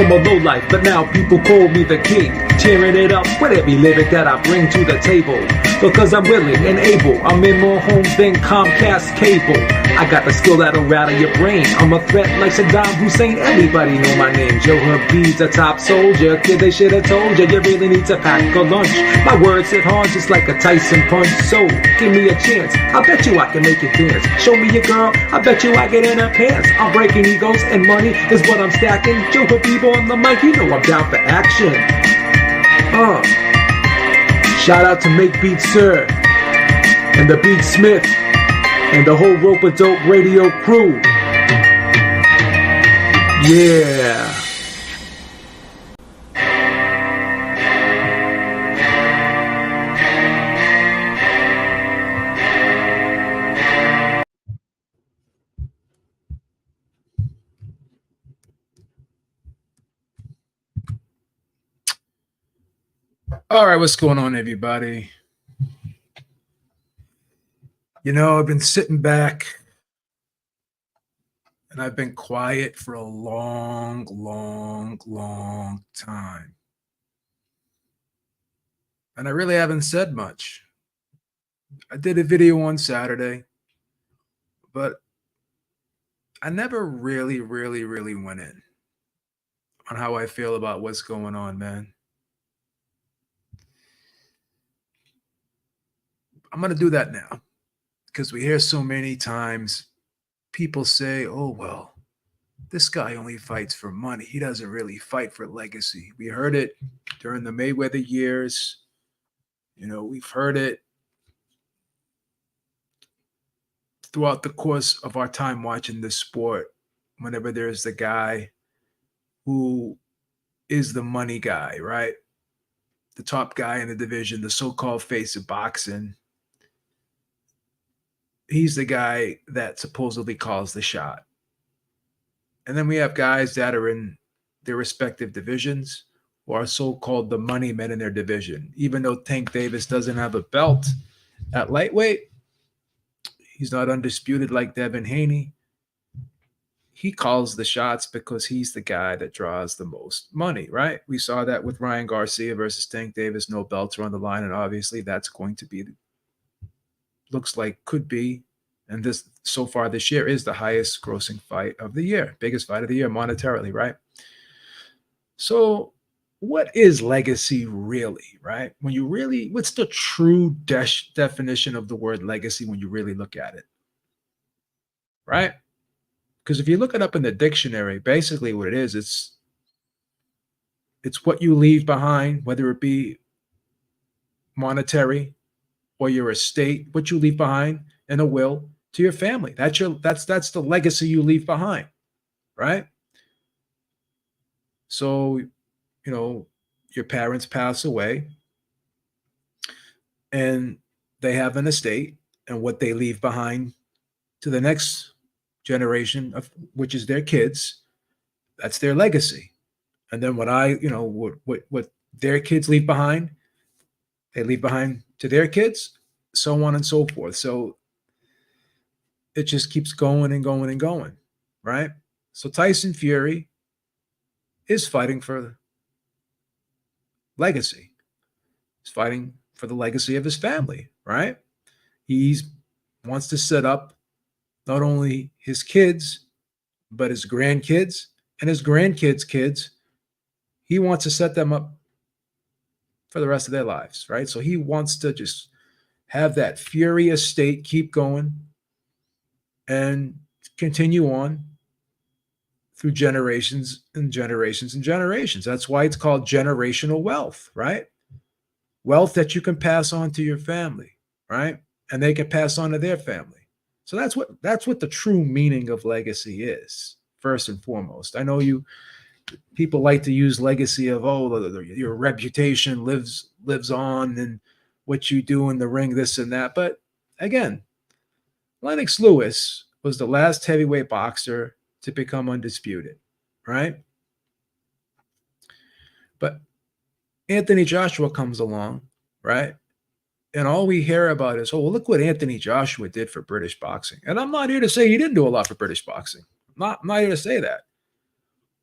I'm a lowlife, but now people call me the king. Tearing it up with every lyric that I bring to the table. Because I'm willing and able, I'm in more homes than Comcast cable. I got the skill that'll rattle your brain. I'm a threat like Saddam Hussein, everybody know my name. Joe Habib's a top soldier, kid, they should have told you, you really need to pack a lunch. My words hit hard just like a Tyson punch, so give me a chance, I bet you I can make it dance. Show me your girl, I bet you I get in her pants. I'm breaking egos and money is what I'm stacking. Joe Habib on the mic, you know I'm down for action. Shout out to Make Beats Sir and the Beat Smith and the whole Rope-A-Dope radio crew. Yeah. All right, what's going on, everybody? You know, I've been sitting back and I've been quiet for a long time. And I really haven't said much. I did a video on Saturday, but I never really went in on how I feel about what's going on, man. I'm going to do that now because we hear so many times people say, oh, well, this guy only fights for money. He doesn't really fight for legacy. We heard it during the Mayweather years. You know, we've heard it throughout the course of our time watching this sport. Whenever there's the guy who is the money guy, right? The top guy in the division, the so-called face of boxing. He's the guy that supposedly calls the shot. And then we have guys that are in their respective divisions who are so-called the money men in their division. Even though Tank Davis doesn't have a belt at lightweight, he's not undisputed like Devin Haney. He calls the shots because he's the guy that draws the most money, right? We saw that with Ryan Garcia versus Tank Davis. No belts are on the line, and obviously that's going to be looks like could be, and this so far this year is the highest grossing fight of the year, biggest fight of the year monetarily, right? So what is legacy really, right? When you really, what's the true definition of the word legacy when you really look at it, right? Because if you look it up in the dictionary, basically what it is, it's what you leave behind, whether it be monetary or your estate, what you leave behind in a will to your family. That's the legacy you leave behind, right? So, you know, your parents pass away and they have an estate, and what they leave behind to the next generation, of which is their kids, that's their legacy. And then what their kids leave behind, they leave behind to their kids, so on and so forth. So it just keeps going and going and going, right? So Tyson Fury is fighting for legacy. He's fighting for the legacy of his family, right? He wants to set up not only his kids, but his grandkids and his grandkids' kids. He wants to set them up for the rest of their lives, right? So he wants to just have that Fury estate keep going and continue on through generations and generations and generations. That's why it's called generational wealth, right? Wealth that you can pass on to your family, right? And they can pass on to their family. So that's what the true meaning of legacy is, first and foremost. I know people like to use legacy of, your reputation lives on and what you do in the ring, this and that. But again, Lennox Lewis was the last heavyweight boxer to become undisputed, right? But Anthony Joshua comes along, right? And all we hear about is, look what Anthony Joshua did for British boxing. And I'm not here to say he didn't do a lot for British boxing. I'm not here to say that.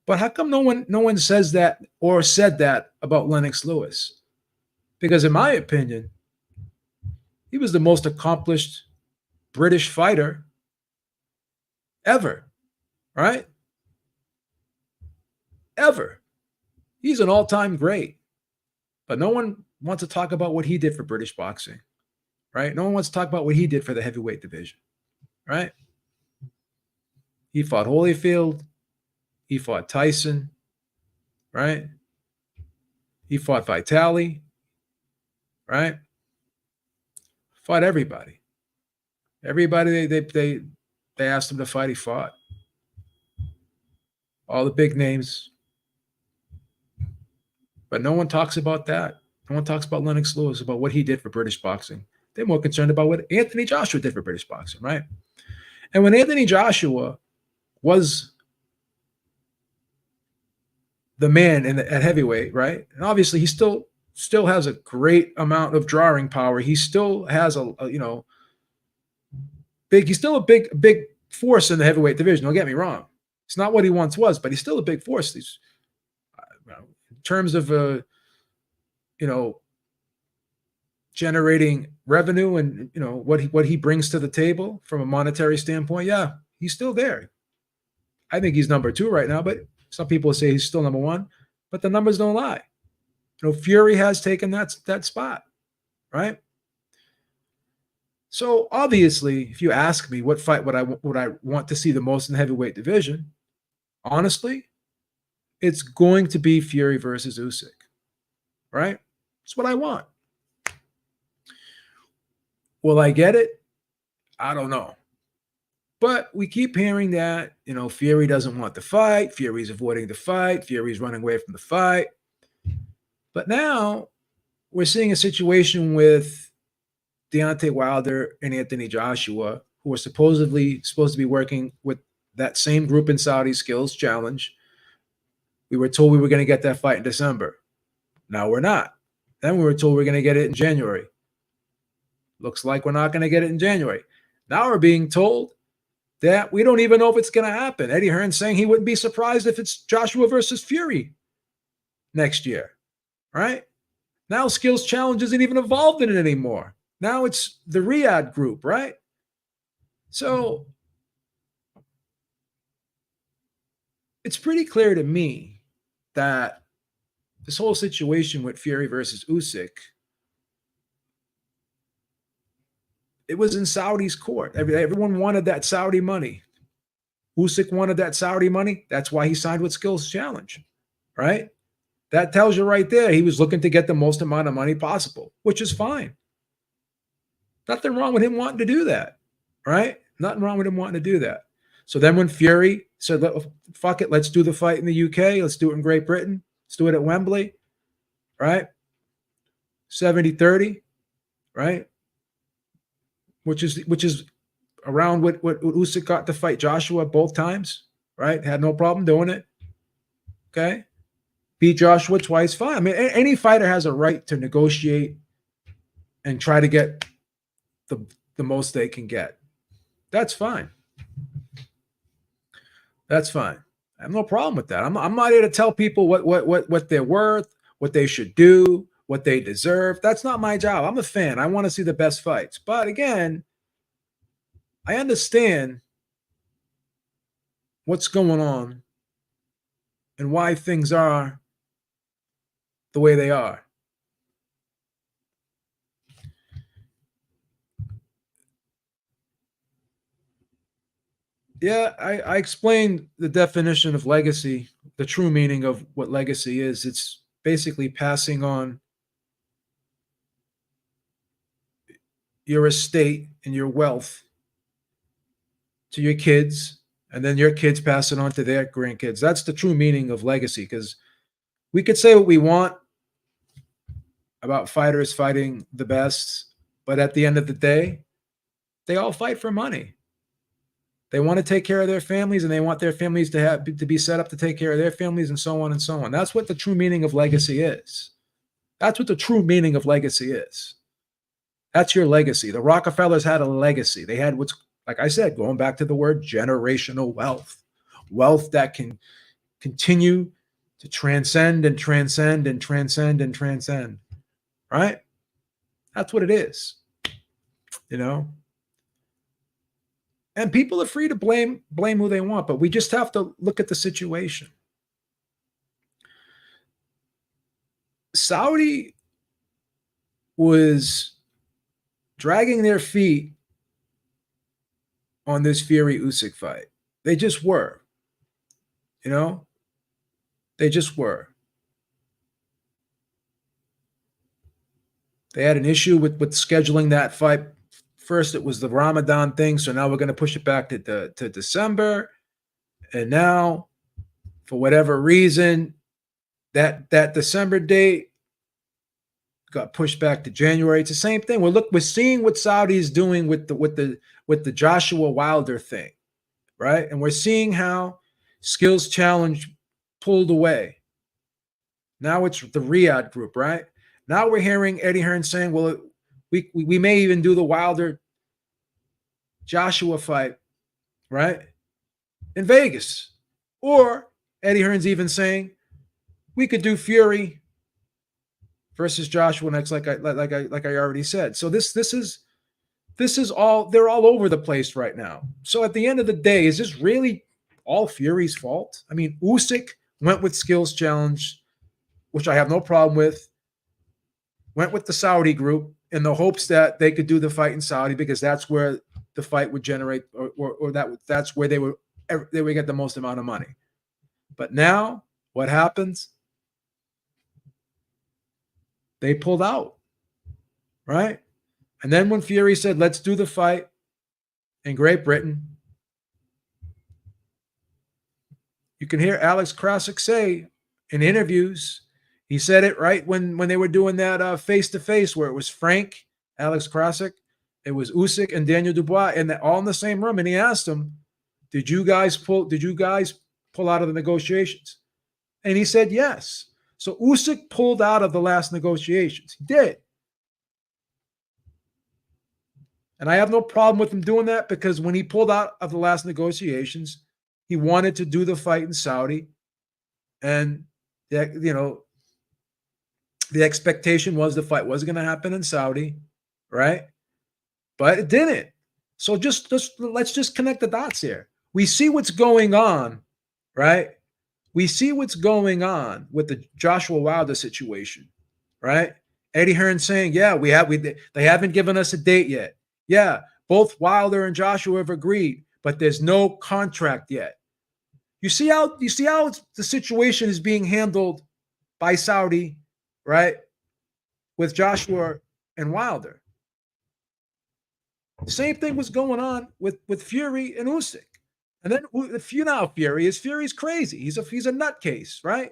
But how come no one says that or said that about Lennox Lewis? Because in my opinion, he was the most accomplished British fighter ever, right? Ever. He's an all-time great. But no one wants to talk about what he did for British boxing, right? No one wants to talk about what he did for the heavyweight division, right? He fought Holyfield. He fought Tyson, right? He fought Vitali, right? Fought everybody. Everybody they asked him to fight, he fought. All the big names. But no one talks about that. No one talks about Lennox Lewis, about what he did for British boxing. They're more concerned about what Anthony Joshua did for British boxing, right? And when Anthony Joshua was the man at heavyweight, right? And obviously he still has a great amount of drawing power. He still has he's still a big force in the heavyweight division. Don't get me wrong. It's not what he once was, but he's still a big force. He's, in terms of generating revenue and what he brings to the table from a monetary standpoint. Yeah, he's still there. I think he's number 2 right now, but some people say he's still number 1. But the numbers don't lie. Fury has taken that spot, right? So obviously, if you ask me what fight would I want to see the most in the heavyweight division, honestly, it's going to be Fury versus Usyk, right? It's what I want. Will I get it? I don't know. But we keep hearing that, Fury doesn't want the fight. Fury's avoiding the fight. Fury's running away from the fight. But now we're seeing a situation with Deontay Wilder and Anthony Joshua, who are supposed to be working with that same group in Saudi Skills Challenge. We were told we were going to get that fight in December. Now we're not. Then we were told we're going to get it in January. Looks like we're not going to get it in January. Now we're being told that we don't even know if it's going to happen. Eddie Hearn's saying he wouldn't be surprised if it's Joshua versus Fury next year, right? Now Skills Challenge isn't even involved in it anymore. Now it's the Riyadh group, right? So it's pretty clear to me that this whole situation with Fury versus Usyk, it was in Saudi's court. Everyone wanted that Saudi money. Usyk wanted that Saudi money. That's why he signed with Skills Challenge, right? That tells you right there he was looking to get the most amount of money possible, which is fine. Nothing wrong with him wanting to do that, right? Nothing wrong with him wanting to do that. So then when Fury said, fuck it, let's do the fight in the UK. Let's do it in Great Britain. Let's do it at Wembley, right? 70-30, right? Which is around what Usyk got to fight Joshua both times, right? Had no problem doing it. Okay. Beat Joshua twice, fine. I mean, any fighter has a right to negotiate and try to get the most they can get. That's fine. That's fine. I have no problem with that. I'm not here to tell people what they're worth, what they should do, what they deserve. That's not my job. I'm a fan. I want to see the best fights. But again, I understand what's going on and why things are the way they are. Yeah, I explained the definition of legacy, the true meaning of what legacy is. It's basically passing on your estate and your wealth to your kids, and then your kids pass it on to their grandkids. That's the true meaning of legacy, because we could say what we want about fighters fighting the best, but at the end of the day, they all fight for money. They want to take care of their families, and they want their families to be set up to take care of their families, and so on and so on. That's what the true meaning of legacy is. That's what the true meaning of legacy is. That's your legacy. The Rockefellers had a legacy. They had what's, like I said, going back to the word generational wealth, wealth that can continue to transcend and transcend and transcend and transcend, right? That's what it is, you know? And people are free to blame who they want, but we just have to look at the situation. Saudi was dragging their feet on this Fury Usyk fight. They just were. You know? They just were. They had an issue with scheduling that fight. First, it was the Ramadan thing, so now we're going to push it back to December. And now, for whatever reason, that December date got pushed back to January. It's the same thing. We're seeing what Saudi is doing with the Joshua Wilder thing, right? And we're seeing how Skills Challenge pulled away. Now it's the Riyadh group, right? Now we're hearing Eddie Hearn saying, well, we may even do the Wilder Joshua fight, right? In Vegas. Or Eddie Hearn's even saying we could do Fury versus Joshua next, like I already said. So this is all, they're all over the place right now. So at the end of the day, is this really all Fury's fault? I mean, Usyk went with Skills Challenge, which I have no problem with. Went with the Saudi group in the hopes that they could do the fight in Saudi because that's where the fight would generate, or that's where they would get the most amount of money. But now what happens? They pulled out, right? And then when Fury said, let's do the fight in Great Britain, you can hear Alex Krasik say in interviews, he said it right when they were doing that face-to-face where it was Frank, Alex Krasik, it was Usyk and Daniel Dubois, and they're all in the same room. And he asked them, did you guys pull out of the negotiations? And he said yes. So Usyk pulled out of the last negotiations. He did. And I have no problem with him doing that because when he pulled out of the last negotiations, he wanted to do the fight in Saudi. And, you know, the expectation was the fight was going to happen in Saudi, right? But it didn't. So let's just connect the dots here. We see what's going on, right? We see what's going on with the Joshua Wilder situation, right? Eddie Hearn saying, yeah, they haven't given us a date yet. Yeah, both Wilder and Joshua have agreed, but there's no contract yet. You see how the situation is being handled by Saudi, right? With Joshua and Wilder. The same thing was going on with Fury and Usyk. And then Fury's crazy. He's a nutcase, right?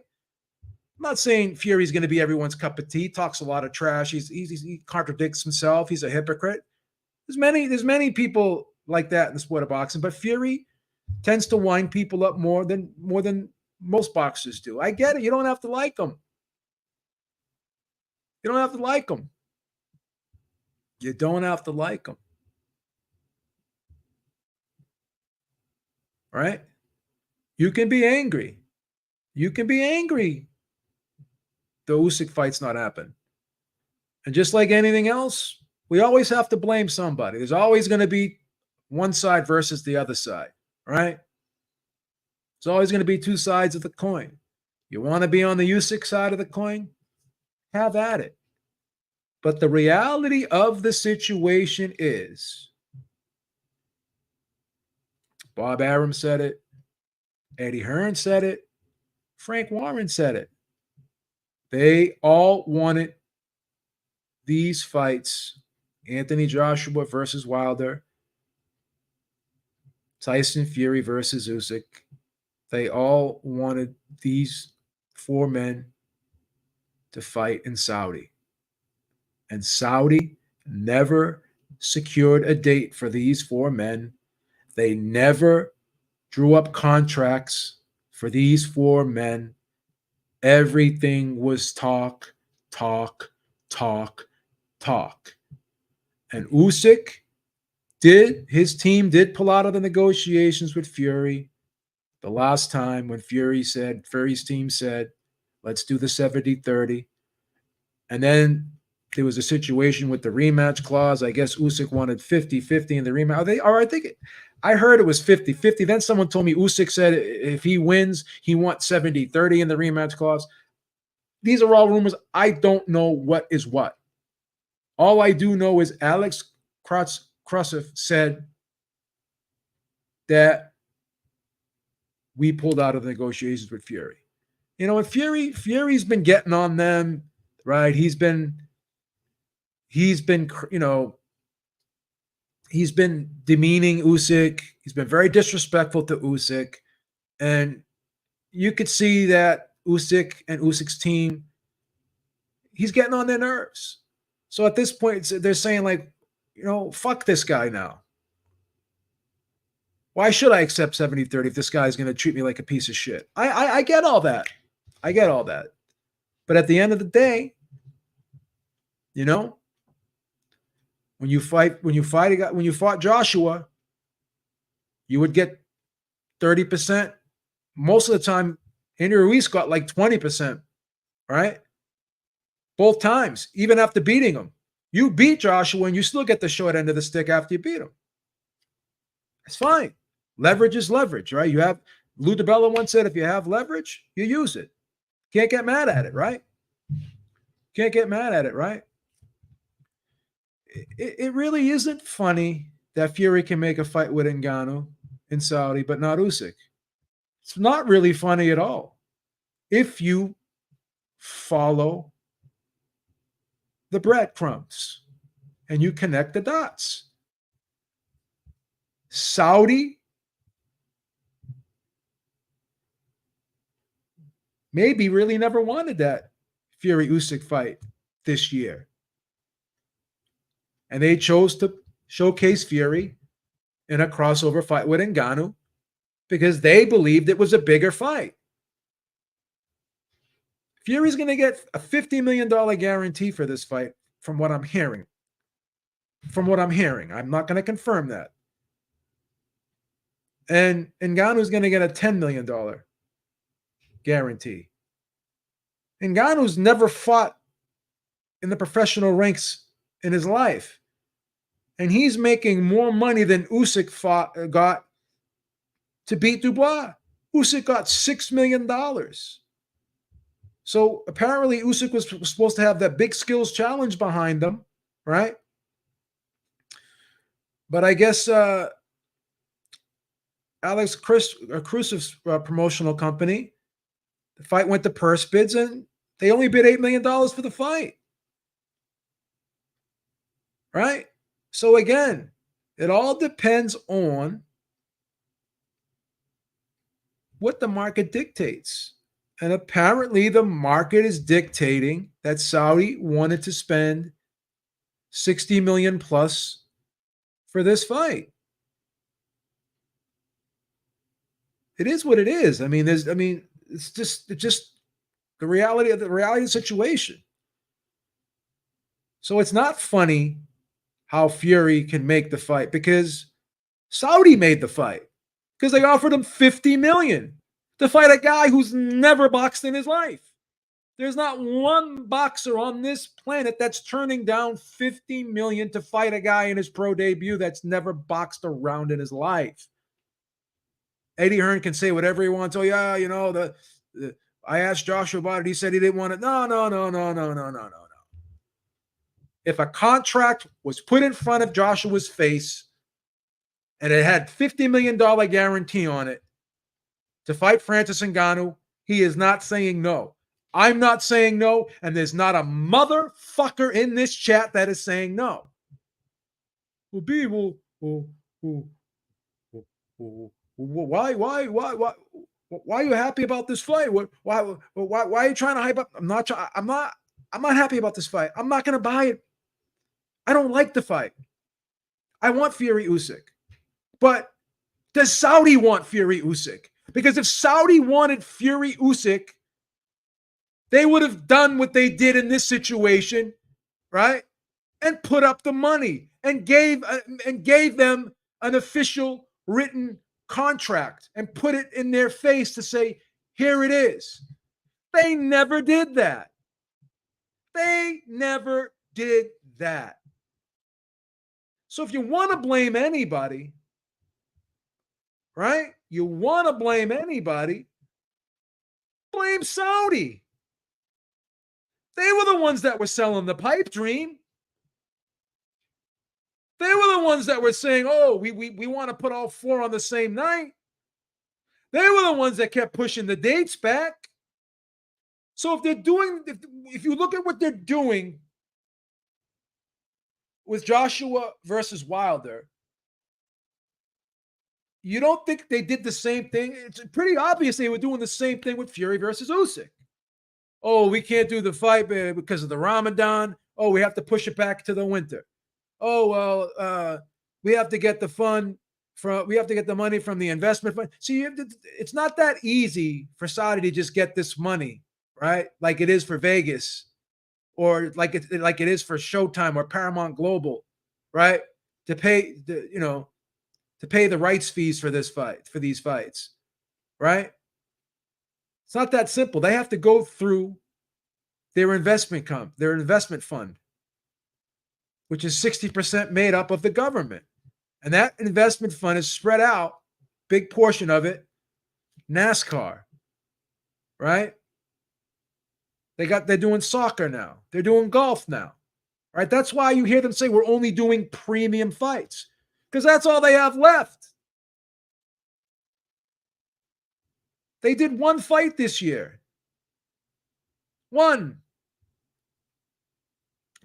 I'm not saying Fury's going to be everyone's cup of tea. He talks a lot of trash. He contradicts himself. He's a hypocrite. There's many people like that in the sport of boxing, but Fury tends to wind people up more than most boxers do. I get it. You don't have to like them. You don't have to like them. You don't have to like them. Right? You can be angry. You can be angry. The Usyk fight's not happened. And just like anything else, we always have to blame somebody. There's always going to be one side versus the other side, right? There's always going to be two sides of the coin. You want to be on the Usyk side of the coin? Have at it. But the reality of the situation is, Bob Arum said it, Eddie Hearn said it, Frank Warren said it. They all wanted these fights, Anthony Joshua versus Wilder, Tyson Fury versus Usyk. They all wanted these four men to fight in Saudi. And Saudi never secured a date for these four men. They never drew up contracts for these four men. Everything was talk, talk, talk, talk. And Usyk his team did pull out of the negotiations with Fury, the last time when Fury's team said, let's do the 70-30. And then there was a situation with the rematch clause. I guess Usyk wanted 50-50 in the rematch. I heard it was 50-50. Then someone told me Usyk said if he wins, he wants 70-30 in the rematch clause. These are all rumors. I don't know what is what. All I do know is Alex Krusov said that we pulled out of the negotiations with Fury. And Fury's been getting on them, right? He's been demeaning Usyk. He's been very disrespectful to Usyk. And you could see that Usyk and Usyk's team, he's getting on their nerves. So at this point, they're saying like, fuck this guy now. Why should I accept 70-30 if this guy's going to treat me like a piece of shit? I get all that. I get all that. But at the end of the day, when you fought Joshua, you would get 30%. Most of the time, Andy Ruiz got like 20%, right? Both times, even after beating him. You beat Joshua and you still get the short end of the stick after you beat him. It's fine. Leverage is leverage, right? Lou DiBella once said, if you have leverage, you use it. Can't get mad at it, right? Can't get mad at it, right? It really isn't funny that Fury can make a fight with Ngannou in Saudi, but not Usyk. It's not really funny at all. If you follow the breadcrumbs and you connect the dots. Saudi maybe really never wanted that Fury-Usyk fight this year. And they chose to showcase Fury in a crossover fight with Ngannou because they believed it was a bigger fight. Fury's going to get a $50 million guarantee for this fight from what I'm hearing. I'm not going to confirm that. And Ngannou's going to get a $10 million guarantee. Ngannou's never fought in the professional ranks in his life. And he's making more money than Usyk got to beat Dubois. Usyk got $6 million. So apparently Usyk was supposed to have that big skills challenge behind him, right? But I guess Alex Krusov's promotional company, the fight went to purse bids, and they only bid $8 million for the fight. Right? So again, it all depends on what the market dictates. And apparently the market is dictating that Saudi wanted to spend $60 million plus for this fight. It is what it is. It's just the reality of the situation. So it's not funny how Fury can make the fight because Saudi made the fight because they offered him $50 million to fight a guy who's never boxed in his life. There's not one boxer on this planet that's turning down $50 million to fight a guy in his pro debut that's never boxed around in his life. Eddie Hearn can say whatever he wants. Oh yeah, I asked Joshua about it. He said he didn't want it. No. If a contract was put in front of Joshua's face and it had $50 million guarantee on it to fight Francis Ngannou, he is not saying no. I'm not saying no, and there's not a motherfucker in this chat that is saying no. Why are you happy about this fight? Why are you trying to hype up? I'm not happy about this fight. I'm not going to buy it. I don't like the fight. I want Fury Usyk. But does Saudi want Fury Usyk? Because if Saudi wanted Fury Usyk, they would have done what they did in this situation, right? And put up the money and gave them an official written contract and put it in their face to say, here it is. They never did that. They never did that. So if you want to blame anybody, right? You want to blame anybody, blame Saudi. They were the ones that were selling the pipe dream. They were the ones that were saying, oh, we want to put all four on the same night. They were the ones that kept pushing the dates back. So if they're doing, if you look at what they're doing with Joshua versus Wilder, you don't think they did the same thing? It's pretty obvious they were doing the same thing with Fury versus Usyk. Oh, we can't do the fight because of the Ramadan. Oh, we have to push it back to the winter. Oh, well, we have to get the money from the investment fund. See, it's not that easy for Saudi to just get this money, right? Like it is for Vegas, or like it is for Showtime or Paramount Global, right? To pay to pay the rights fees for these fights, right? It's not that simple. They have to go through their investment fund, which is 60% made up of the government. And that investment fund is spread out, big portion of it, NASCAR, right? They're doing soccer now. They're doing golf now, right? That's why you hear them say we're only doing premium fights, because that's all they have left. They did one fight this year. One.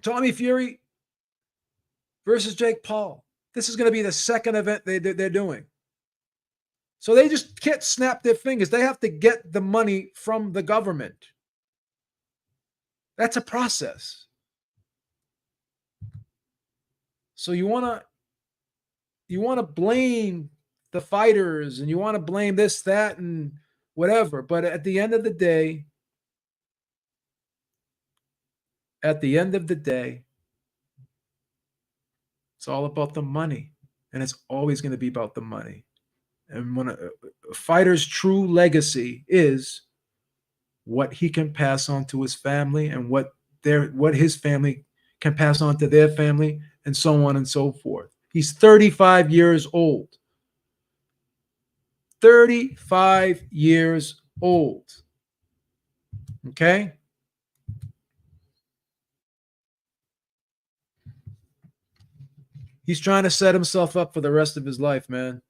Tommy Fury versus Jake Paul. This is going to be the second event they're doing. So they just can't snap their fingers. They have to get the money from the government. That's a process. So you want to blame the fighters, and you want to blame this, that, and whatever. But at the end of the day, it's all about the money, and it's always going to be about the money. And when a fighter's true legacy is what he can pass on to his family, and what his family can pass on to their family, and so on and so forth. He's 35 years old. 35 years old. Okay? He's trying to set himself up for the rest of his life, man.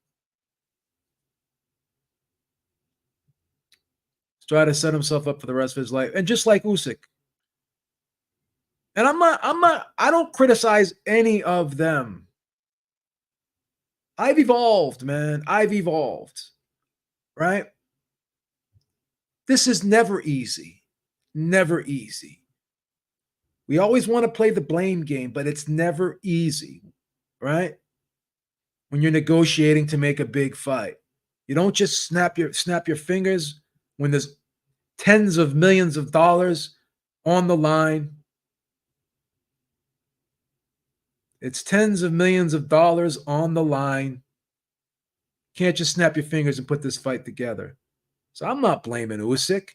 He's trying to set himself up for the rest of his life. And just like Usyk. And I don't criticize any of them. I've evolved, man. I've evolved. Right? This is never easy. Never easy. We always want to play the blame game, but it's never easy. Right? When you're negotiating to make a big fight, you don't just snap your fingers when there's tens of millions of dollars on the line. It's tens of millions of dollars on the line. Can't just snap your fingers and put this fight together. So I'm not blaming Usyk.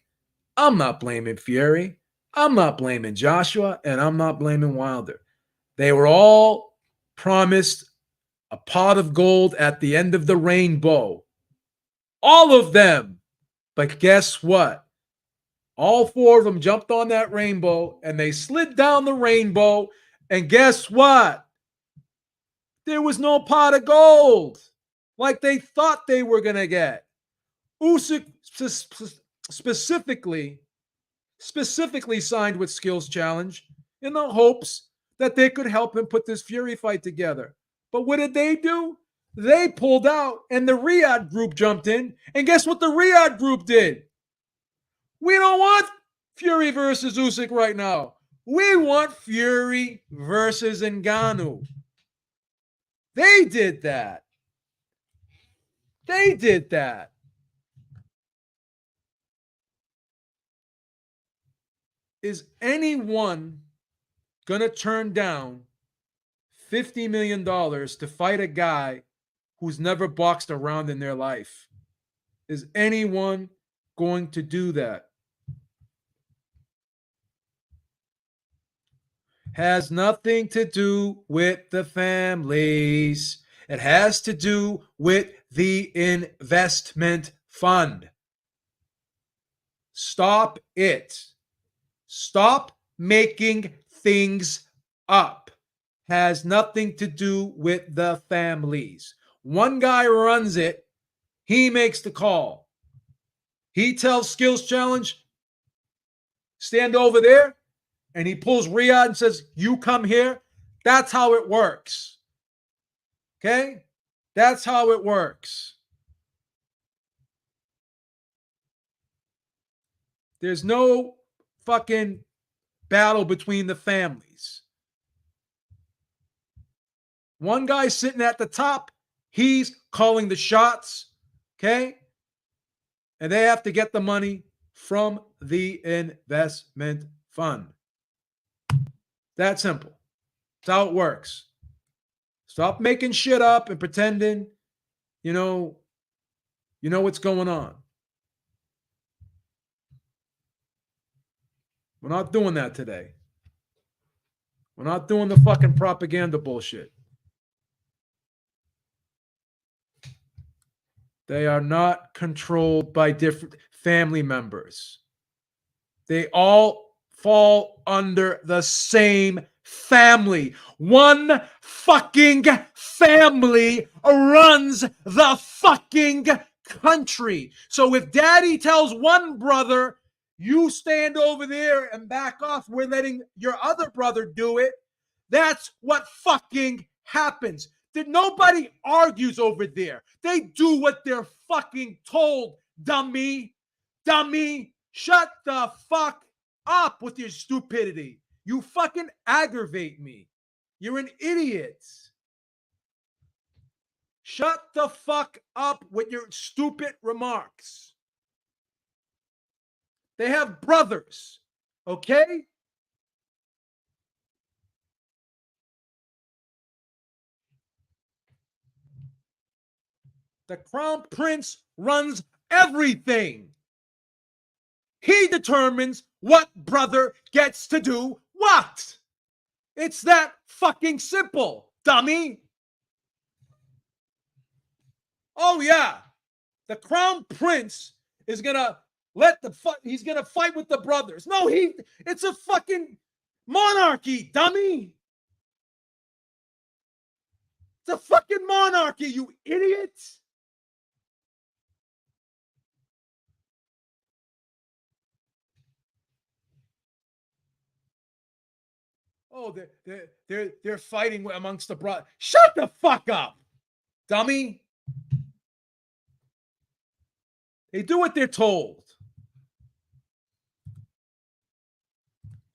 I'm not blaming Fury. I'm not blaming Joshua, and I'm not blaming Wilder. They were all promised a pot of gold at the end of the rainbow. All of them. But guess what? All four of them jumped on that rainbow, and they slid down the rainbow. And guess what? There was no pot of gold like they thought they were going to get. Usyk specifically signed with Skills Challenge in the hopes that they could help him put this Fury fight together. But what did they do? They pulled out, and the Riyadh group jumped in. And guess what the Riyadh group did? We don't want Fury versus Usyk right now. We want Fury versus Ngannou. They did that. They did that. Is anyone going to turn down $50 million to fight a guy who's never boxed around in their life. Is anyone going to do that? Has nothing to do with the families. It has to do with the investment fund. Stop it. Stop making things up. Has nothing to do with the families. One guy runs it. He makes the call. He tells Skills Challenge, stand over there. And he pulls Riyadh and says, you come here. That's how it works. Okay? That's how it works. There's no fucking battle between the families. One guy sitting at the top, he's calling the shots. Okay? And they have to get the money from the investment fund. That simple. That's how it works. Stop making shit up and pretending, you know what's going on. We're not doing that today. We're not doing the fucking propaganda bullshit. They are not controlled by different family members. They all fall under the same family. One fucking family runs the fucking country. So if daddy tells one brother, you stand over there and back off, we're letting your other brother do it, that's what fucking happens. That nobody argues over there. They do what they're fucking told, dummy. Dummy, shut the fuck up with your stupidity. You fucking aggravate me. You're an idiot. Shut the fuck up with your stupid remarks. They have brothers, okay? The Crown Prince runs everything. He determines what brother gets to do what. It's that fucking simple, dummy. Oh, yeah. The Crown Prince is going to he's going to fight with the brothers. No, it's a fucking monarchy, dummy. It's a fucking monarchy, you idiot. Oh, they're fighting amongst the brothers. Shut the fuck up, dummy. They do what they're told.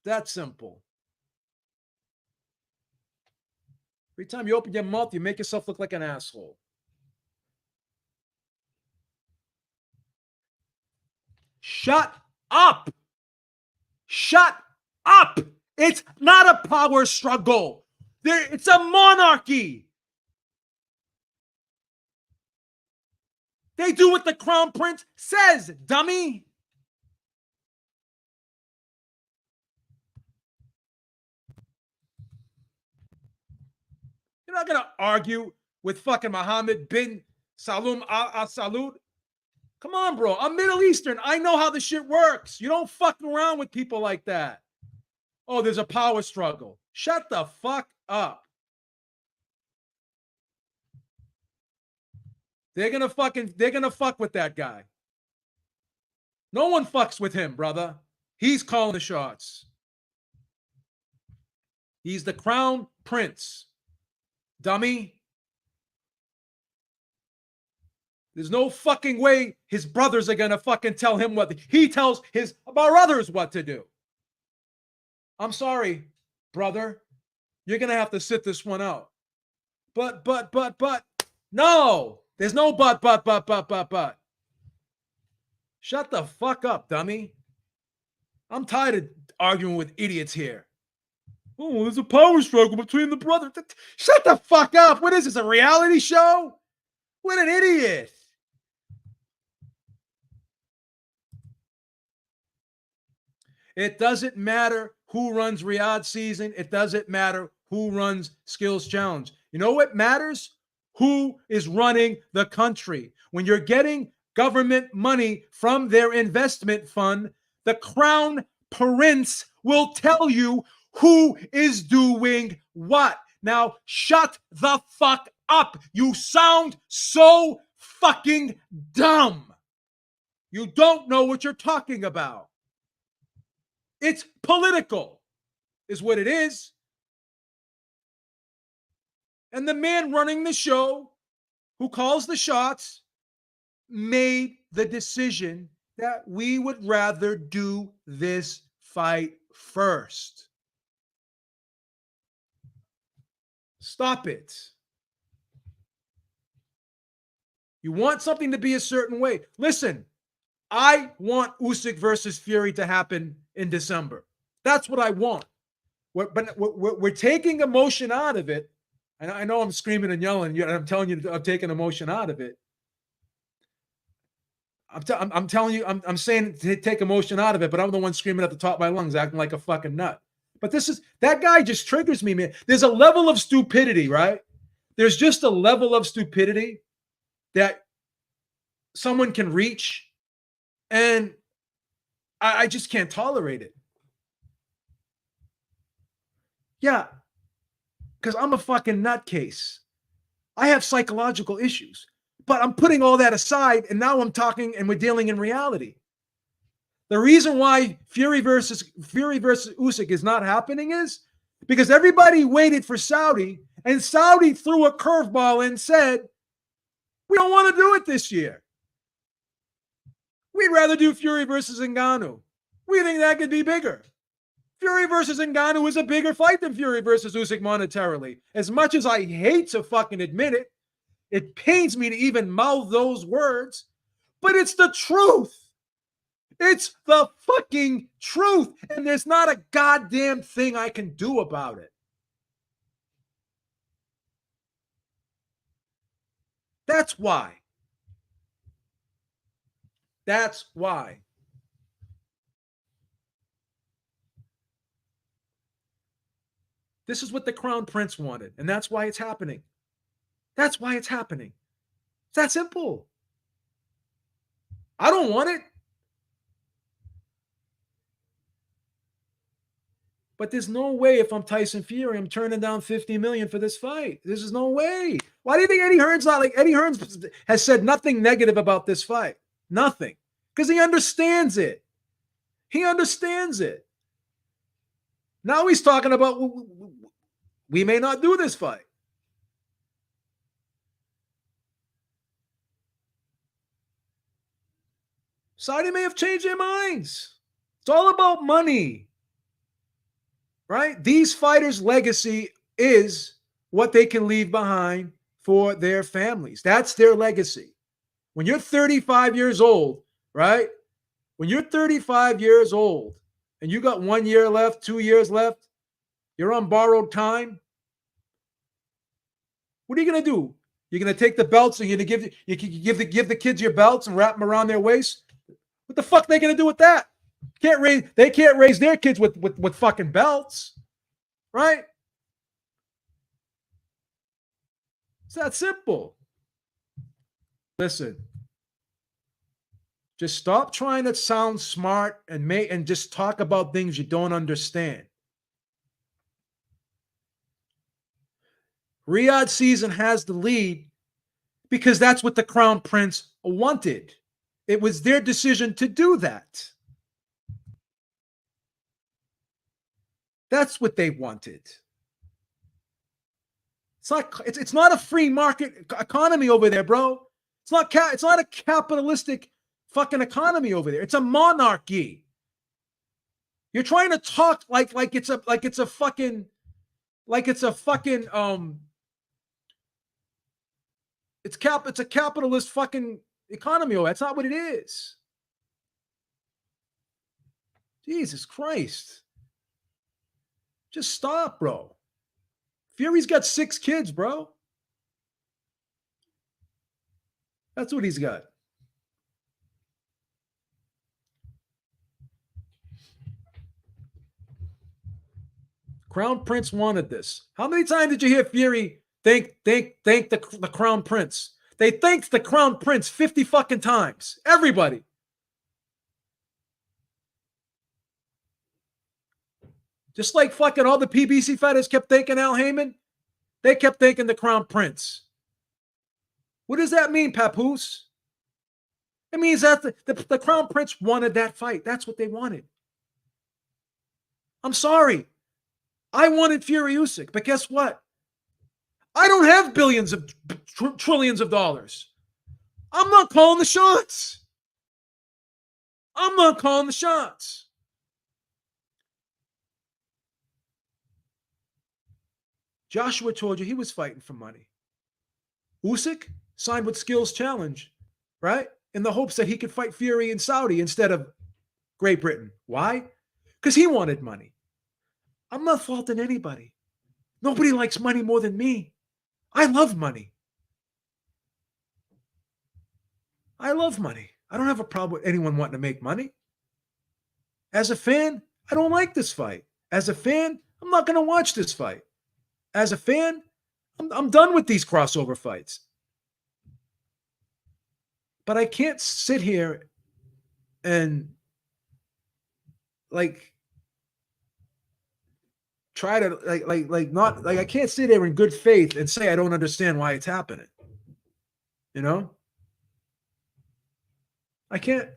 That's simple. Every time you open your mouth, you make yourself look like an asshole. Shut up. Shut up. It's not a power struggle. It's a monarchy. They do what the Crown Prince says, dummy. You're not going to argue with fucking Mohammed bin Salman al Saud. Come on, bro. I'm Middle Eastern. I know how the shit works. You don't fuck around with people like that. Oh, there's a power struggle. Shut the fuck up. They're gonna fuck with that guy. No one fucks with him, brother. He's calling the shots. He's the Crown Prince. Dummy. There's no fucking way his brothers are gonna fucking tell him what he tells his brothers what to do. I'm sorry, brother. You're gonna have to sit this one out. But. No, there's no but. Shut the fuck up, dummy. I'm tired of arguing with idiots here. Oh, there's a power struggle between the brothers. Shut the fuck up. What is this, a reality show? What an idiot. It doesn't matter who runs Riyadh season. It doesn't matter who runs Skills Challenge. You know what matters? Who is running the country. When you're getting government money from their investment fund, the crown prince will tell you who is doing what. Now, shut the fuck up. You sound so fucking dumb. You don't know what you're talking about. It's political, is what it is. And the man running the show, who calls the shots, made the decision that we would rather do this fight first. Stop it. You want something to be a certain way. Listen, I want Usyk versus Fury to happen in December. That's what I want. But we're taking emotion out of it. And I know I'm screaming and yelling, and I'm telling you I'm taking emotion out of it. I'm telling you, I'm saying to take emotion out of it, but I'm the one screaming at the top of my lungs, acting like a fucking nut. But that guy just triggers me, man. There's a level of stupidity, right? There's just a level of stupidity that someone can reach, and I just can't tolerate it. Yeah, because I'm a fucking nutcase. I have psychological issues, but I'm putting all that aside, and now I'm talking, and we're dealing in reality. The reason why Fury versus Usyk is not happening is because everybody waited for Saudi, and Saudi threw a curveball and said, "We don't want to do it this year. We'd rather do Fury versus Ngannou. We think that could be bigger." Fury versus Ngannou is a bigger fight than Fury versus Usyk monetarily. As much as I hate to fucking admit it, it pains me to even mouth those words, but it's the truth. It's the fucking truth. And there's not a goddamn thing I can do about it. That's why. That's why. This is what the Crown Prince wanted, and that's why it's happening. That's why it's happening. It's that simple. I don't want it. But there's no way if I'm Tyson Fury, I'm turning down $50 million for this fight. This is no way. Why do you think Eddie Hearn's not like Eddie Hearns has said nothing negative about this fight? Nothing. Because he understands it. He understands it. Now he's talking about we may not do this fight. Saudi may have changed their minds. It's all about money. Right? These fighters' legacy is what they can leave behind for their families. That's their legacy. When you're 35 years old, right? When you're 35 years old and you got 1 year left, 2 years left, you're on borrowed time. What are you going to do? You're going to take the belts and you're going to give the kids your belts and wrap them around their waist? What the fuck are they going to do with that? They can't raise their kids with fucking belts, right? It's that simple. Listen, just stop trying to sound smart and just talk about things you don't understand. Riyadh season has the lead because that's what the Crown Prince wanted. It was their decision to do that. That's what they wanted. It's not a free market economy over there, bro. It's not a capitalistic fucking economy over there. It's a monarchy. You're trying to talk like it's a fucking it's a capitalist fucking economy. That's not what it is. Jesus Christ. Just stop, bro. Fury's got 6 kids, bro. That's what he's got. Crown Prince wanted this. How many times did you hear Fury thank the Crown Prince? They thanked the Crown Prince 50 fucking times. Everybody. Just like fucking all the PBC fighters kept thanking Al Heyman, they kept thanking the Crown Prince. What does that mean, Papoose? It means that the Crown Prince wanted that fight. That's what they wanted. I'm sorry. I wanted Fury Usyk, but guess what? I don't have billions of trillions of dollars. I'm not calling the shots. I'm not calling the shots. Joshua told you he was fighting for money. Usyk signed with Skills Challenge, right? In the hopes that he could fight Fury in Saudi instead of Great Britain. Why? Because he wanted money. I'm not faulting anybody. Nobody likes money more than me. I love money. I love money. I don't have a problem with anyone wanting to make money. As a fan, I don't like this fight. As a fan, I'm not going to watch this fight. As a fan, I'm done with these crossover fights. But I can't sit here and try to I can't sit there in good faith and say I don't understand why it's happening. You know? I can't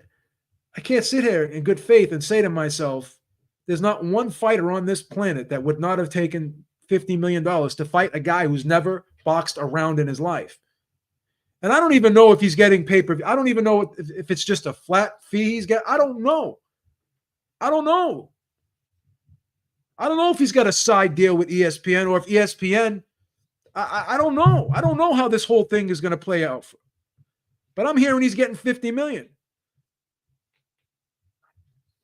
sit here in good faith and say to myself, there's not one fighter on this planet that would not have taken $50 million to fight a guy who's never boxed a round in his life. And I don't even know if he's getting pay-per-view. I don't even know if it's just a flat fee he's getting. I don't know. I don't know if he's got a side deal with ESPN or if ESPN, I don't know. I don't know how this whole thing is going to play out. But I'm hearing he's getting $50 million.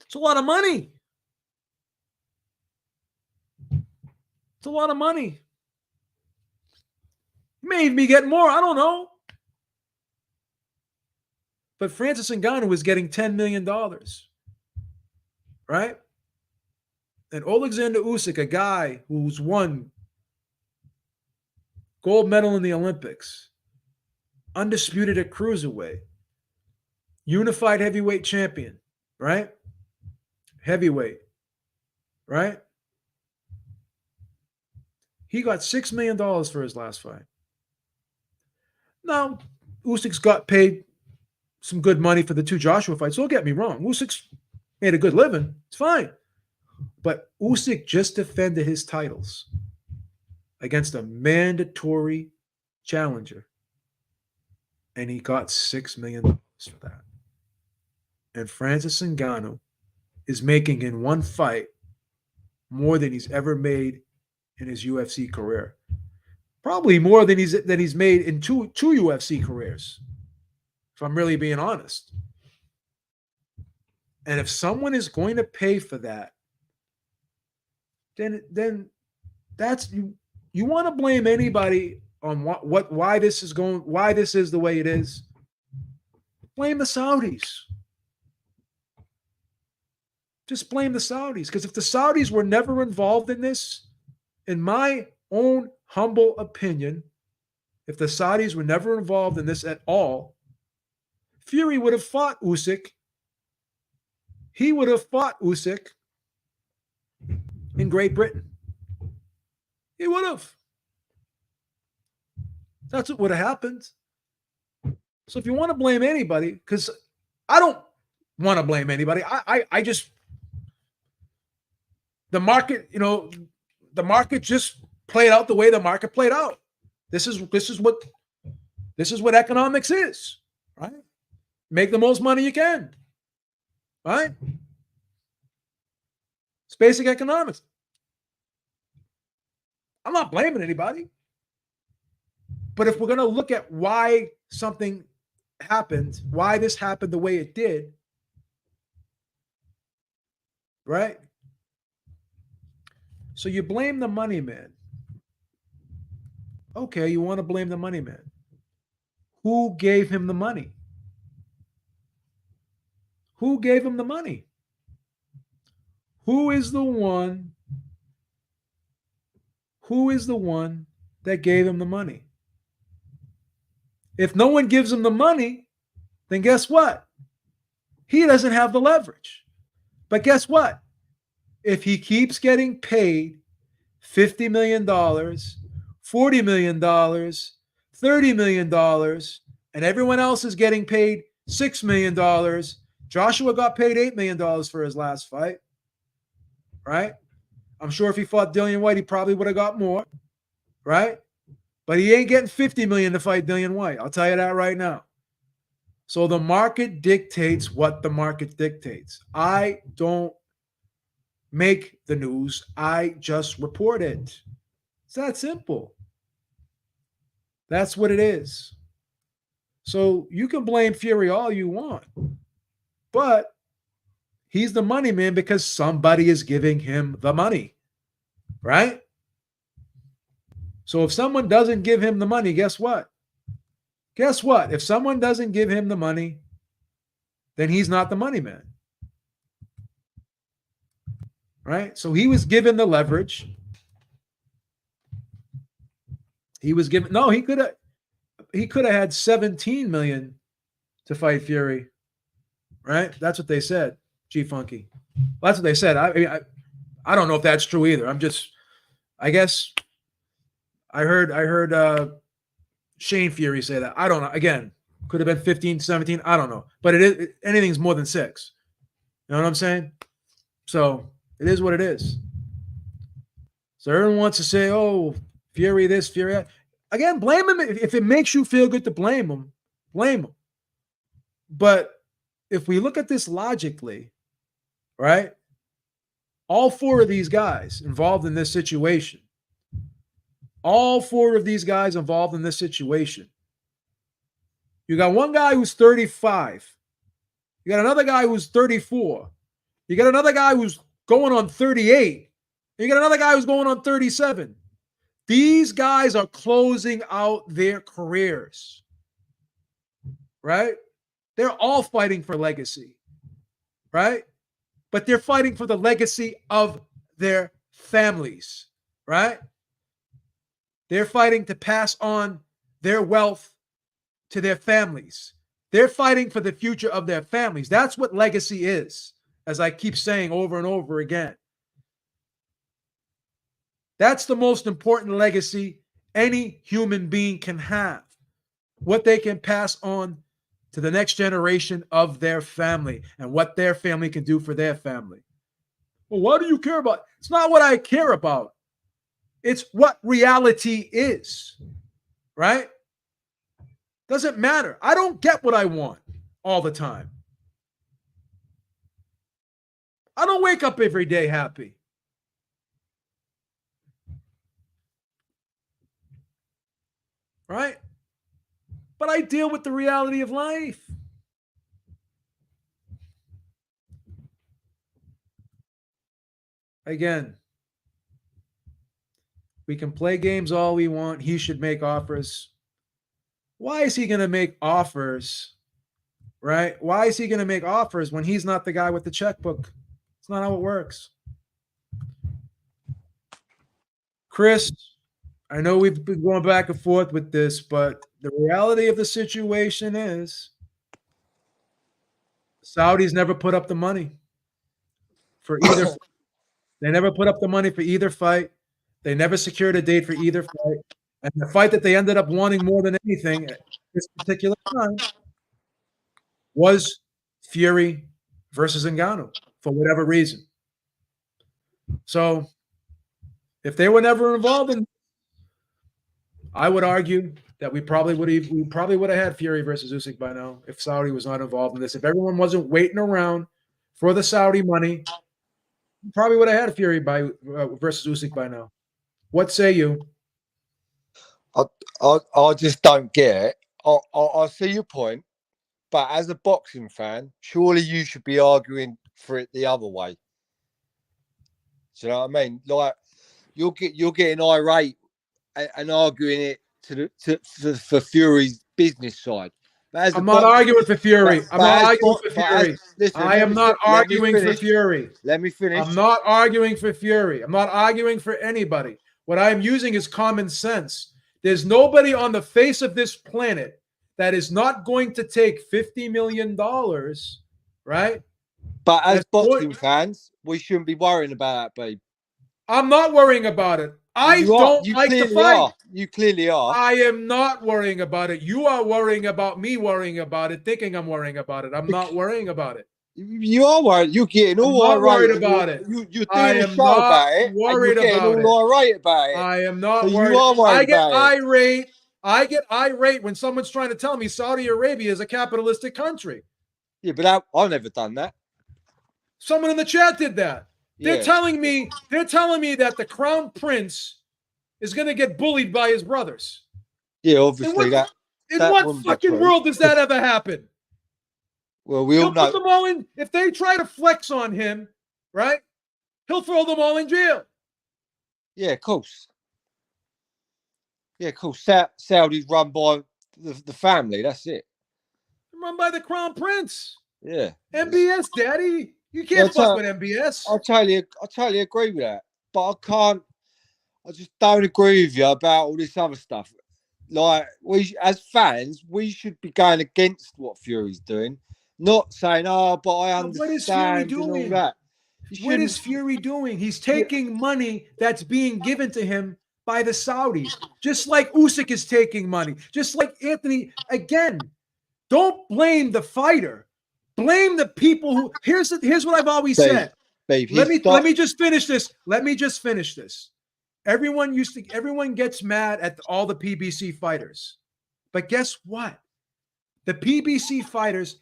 It's a lot of money. It's a lot of money. He may even be getting more. I don't know. But Francis Ngannou was getting $10 million. Right? And Alexander Usyk, a guy who's won gold medal in the Olympics, undisputed at cruiserweight, unified heavyweight champion, right? Heavyweight, right? He got $6 million for his last fight. Now, Usyk's got paid some good money for the two Joshua fights. Don't get me wrong. Usyk's made a good living. It's fine. But Usyk just defended his titles against a mandatory challenger. And he got $6 million for that. And Francis Ngannou is making in one fight more than he's ever made in his UFC career. Probably more than he's made in two UFC careers, if I'm really being honest. And if someone is going to pay for that, then that's you want to blame anybody on why this is the way it is. Blame the Saudis. Just blame the Saudis. Because if the Saudis were never involved in this, in my own humble opinion, if the Saudis were never involved in this at all, Fury would have fought Usyk. He would have fought Usyk in Great Britain. He would have. That's what would have happened. So if you want to blame anybody, because I don't want to blame anybody. I just, the market, the market just played out the way the market played out. This is what economics is, right? Make the most money you can, right? It's basic economics. I'm not blaming anybody. But if we're going to look at why something happened, why this happened the way it did, right? So you blame the money man. Okay, you want to blame the money man. Who gave him the money? Who gave him the money? Who is the one? Who is the one that gave him the money? If no one gives him the money, then guess what? He doesn't have the leverage. But guess what? If he keeps getting paid $50 million, $40 million, $30 million, and everyone else is getting paid $6 million, Joshua got paid $8 million for his last fight, right? I'm sure if he fought Dillian White, he probably would have got more, right? But he ain't getting $50 million to fight Dillian White. I'll tell you that right now. So the market dictates what the market dictates. I don't make the news. I just report it. It's that simple. That's what it is. So you can blame Fury all you want, but he's the money man because somebody is giving him the money, right? So if someone doesn't give him the money, guess what? Guess what? If someone doesn't give him the money, then he's not the money man. Right? So he was given the leverage. He was given he could have had 17 million to fight Fury. Right? That's what they said. G Funky. Well, that's what they said. I don't know if that's true either. I guess I heard Shane Fury say that. I don't know. Again, could have been 15, 17. I don't know. But anything's more than 6. You know what I'm saying? So it is what it is. So everyone wants to say, oh, Fury this, Fury that. Again, blame him. If it makes you feel good to blame him, blame him. But if we look at this logically, right? All 4 of these guys involved in this situation, you got one guy who's 35. You got another guy who's 34. You got another guy who's going on 38. You got another guy who's going on 37. These guys are closing out their careers, right? They're all fighting for legacy, right? But they're fighting for the legacy of their families, right? They're fighting to pass on their wealth to their families. They're fighting for the future of their families. That's what legacy is, as I keep saying over and over again. That's the most important legacy any human being can have, what they can pass on to the next generation of their family and what their family can do for their family. Well, what do you care about? It's not what I care about. It's what reality is, right? Doesn't matter. I don't get what I want all the time. I don't wake up every day happy. Right? But I deal with the reality of life. Again, we can play games all we want. He should make offers. Why is he going to make offers? Right? Why is he going to make offers when he's not the guy with the checkbook? It's not how it works. Chris, I know we've been going back and forth with this, but the reality of the situation is Saudis never put up the money for either. They never put up the money for either fight. They never secured a date for either fight. And the fight that they ended up wanting more than anything at this particular time was Fury versus Ngannou for whatever reason. So if they were never involved in, I would argue that we probably would have had Fury versus Usyk by now if Saudi was not involved in this. If everyone wasn't waiting around for the Saudi money, we probably would have had Fury versus Usyk by now. What say you? I just don't get it. I see your point, but as a boxing fan, surely you should be arguing for it the other way. Do you know what I mean? Like you're getting irate and arguing it for Fury's business side. I'm not arguing for Fury. I'm not arguing for Fury. Listen, I am not arguing for Fury. Let me finish. I'm not arguing for Fury. I'm not arguing for anybody. What I'm using is common sense. There's nobody on the face of this planet that is not going to take $50 million, right? But as boxing fans, we shouldn't be worrying about that, babe. I'm not worrying about it. I don't like the fight. You clearly are. I am not worrying about it. You are worrying about me worrying about it, thinking I'm worrying about it. I'm not worrying about it. You are worried. You're getting all worried about it. You're doing a show about it. Worried about it. All irate about it. I am not worried. You are worried about it. I get irate when someone's trying to tell me Saudi Arabia is a capitalistic country. Yeah, but I've never done that. Someone in the chat did that. They're telling me that the crown prince is going to get bullied by his brothers. Yeah, obviously in what fucking world does that ever happen? Well, we all know. Put them all in. If they try to flex on him, right? He'll throw them all in jail. Yeah, of course. Yeah, of course. Saudi's run by the family. That's it. Run by the crown prince. Yeah. MBS, daddy. You can't fuck with MBS. I totally agree with that. But I just don't agree with you about all this other stuff. Like, as fans, we should be going against what Fury's doing, not saying, "Oh, but I understand." What is Fury doing? And all that. What is Fury doing? He's taking money that's being given to him by the Saudis, just like Usyk is taking money, just like Anthony. Again, don't blame the fighter. Blame the people who. Here's what I've always said. Babe, let me just finish this. Everyone gets mad at all the PBC fighters. But guess what? The PBC fighters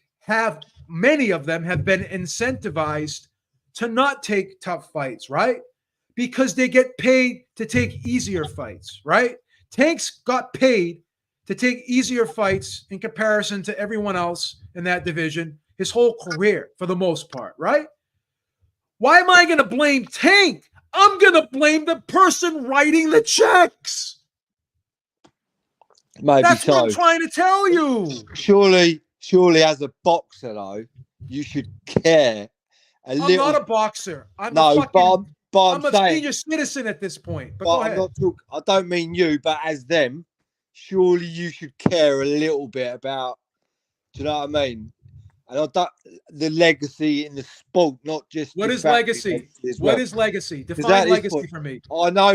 many of them have been incentivized to not take tough fights, right? Because they get paid to take easier fights, right? Tanks got paid to take easier fights in comparison to everyone else in that division his whole career for the most part, right? Why am I going to blame Tank? I'm going to blame the person writing the checks. That's what I'm trying to tell you. Surely as a boxer, though, you should care a little. I'm not a boxer. I'm a senior citizen at this point. But go ahead. I don't mean you, but as them, surely you should care a little bit about, do you know what I mean? And the legacy in the sport, not just what is legacy? What is legacy? Define legacy for me. I know.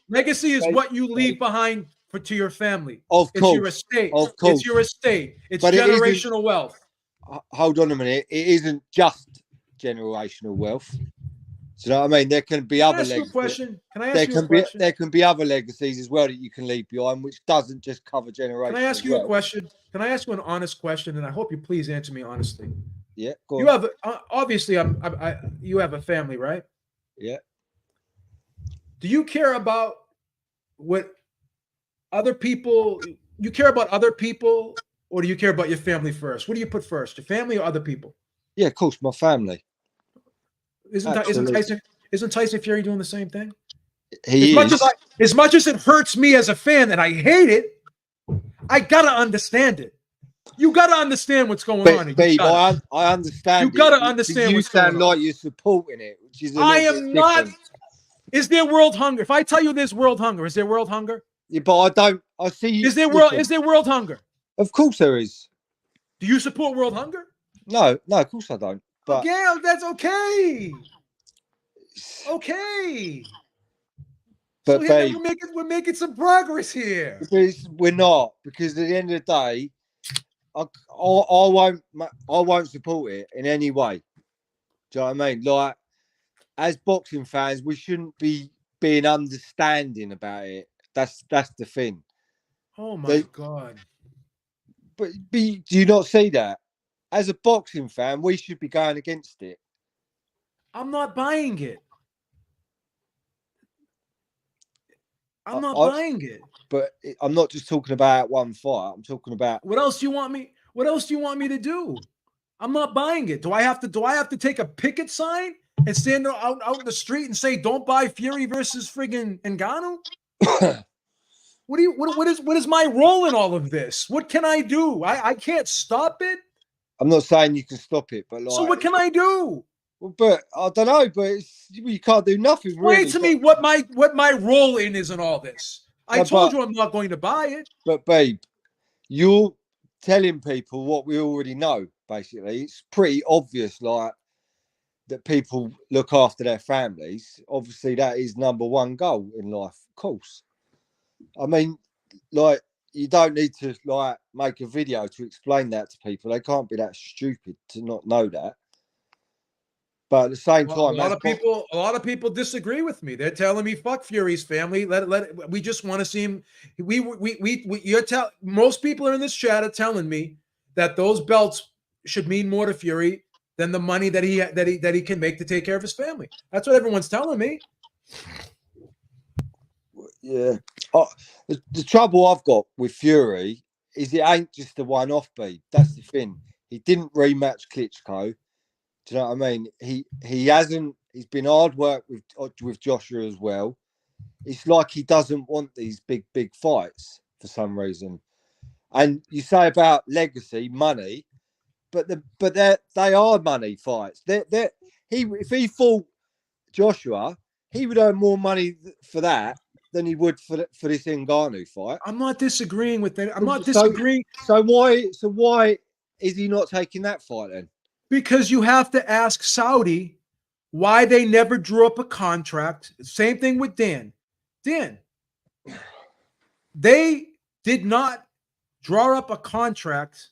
Legacy is what you leave behind to your family. Of course. It's your estate. Of course. It's your estate. It's generational wealth. Hold on a minute. It isn't just generational wealth. Do you know what I mean? There can be other legacies. Can I ask you a question? There can be other legacies as well that you can leave behind, which doesn't just cover generational. Can I ask you a question? Can I ask you an honest question? And I hope you please answer me honestly. Yeah, go on. You have obviously you have a family, right? Yeah. Do you care about what other people? You care about other people, or do you care about your family first? What do you put first, your family or other people? Yeah, of course, my family. Isn't Tyson Fury doing the same thing? As much as it hurts me as a fan and I hate it, I gotta understand it. You gotta understand what's going on. Babe, I understand. You gotta understand what's going on. You sound like you're supporting it, which is I am not. Is there world hunger? If I tell you there's world hunger, is there world hunger? Yeah, but I don't. I see. Is there world hunger? Of course there is. Do you support world hunger? No, of course I don't. But yeah, that's okay. Okay. But so babe, we're making some progress here. We're not, because at the end of the day, I won't support it in any way. Do you know what I mean? Like, as boxing fans, we shouldn't be being understanding about it. That's the thing. Oh my God. But do you not see that? As a boxing fan, we should be going against it. I'm not buying it. I'm not buying it. But I'm not just talking about one fight. I'm talking about what else do you want me? What else do you want me to do? I'm not buying it. Do I have to take a picket sign and stand out in the street and say, "Don't buy Fury versus friggin' Ngannou"? What is my role in all of this? What can I do? I can't stop it. I'm not saying you can stop it, but like, So what can I do? but I don't know. But you can't do nothing. Explain Really. to me what my role in is in all this. I told you I'm not going to buy it. But babe, you're telling people what we already know. Basically, it's pretty obvious, like that people look after their families. Obviously, that is number one goal in life. Of course. I mean, like, you don't need to like make a video to explain that to people. They can't be that stupid to not know that. But at the same time, a lot of people disagree with me. They're telling me, "Fuck Fury's family. We just want to see him." Most people are in this chat are telling me that those belts should mean more to Fury than the money that he can make to take care of his family. That's what everyone's telling me. Yeah. The trouble I've got with Fury is it ain't just a one-off beat. That's the thing. He didn't rematch Klitschko. Do you know what I mean? He hasn't. He's been hard work with Joshua as well. It's like he doesn't want these big fights for some reason. And you say about legacy, money, but they are money fights. If he fought Joshua, he would earn more money for that than he would for this Ngannou fight. I'm not disagreeing with that. I'm not disagreeing. So why is he not taking that fight then? Because you have to ask Saudi why they never drew up a contract. Same thing with Dan. Dan, they did not draw up a contract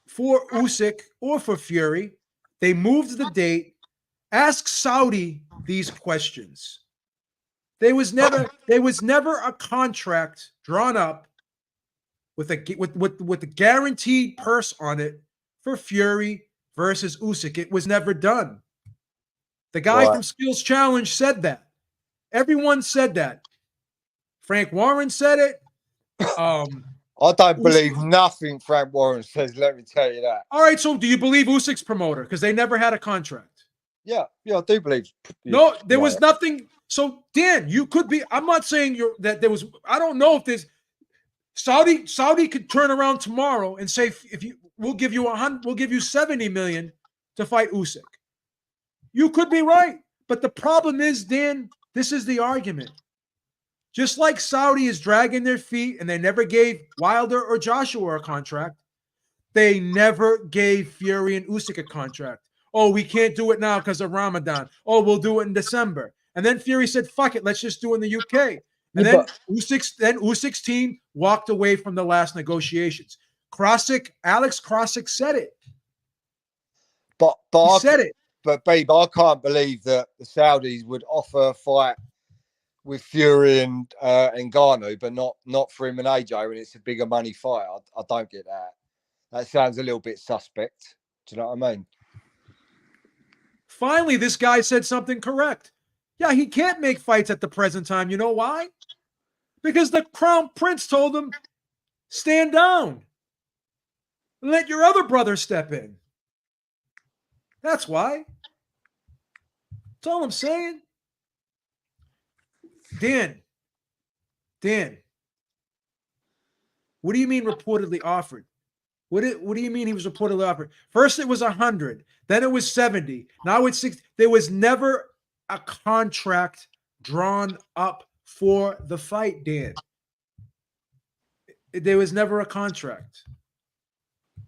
for Usyk or for Fury. They moved the date. Ask Saudi these questions. There was never a contract drawn up with a guaranteed purse on it for Fury versus Usyk. It was never done. The guy from Skills Challenge said that. Everyone said that. Frank Warren said it. I don't believe nothing Frank Warren says, let me tell you that. All right, so do you believe Usyk's promoter? Because they never had a contract. Yeah, I do believe. No, there was nothing. So, Dan, you could be. I'm not saying that there was. I don't know if there's. Saudi could turn around tomorrow and say, we'll give you 70 million to fight Usyk. You could be right, but the problem is, Dan, this is the argument. Just like Saudi is dragging their feet and they never gave Wilder or Joshua a contract, they never gave Fury and Usyk a contract. Oh, we can't do it now because of Ramadan. Oh, we'll do it in December. And then Fury said, fuck it, let's just do it in the UK. And then Usyk's team walked away from the last negotiations. Alex Krosick said it. He said it. But babe, I can't believe that the Saudis would offer a fight with Fury and Ngannou, but not for him and AJ when it's a bigger money fight. I don't get that. That sounds a little bit suspect. Do you know what I mean? Finally, this guy said something correct. Yeah, he can't make fights at the present time. You know why? Because the Crown Prince told him, stand down. Let your other brother step in. That's why. That's all I'm saying. Dan, what do you mean reportedly offered? What do you mean he was reportedly offered? First it was 100, then it was 70, now it's 60. There was never a contract drawn up for the fight, Dan. There was never a contract.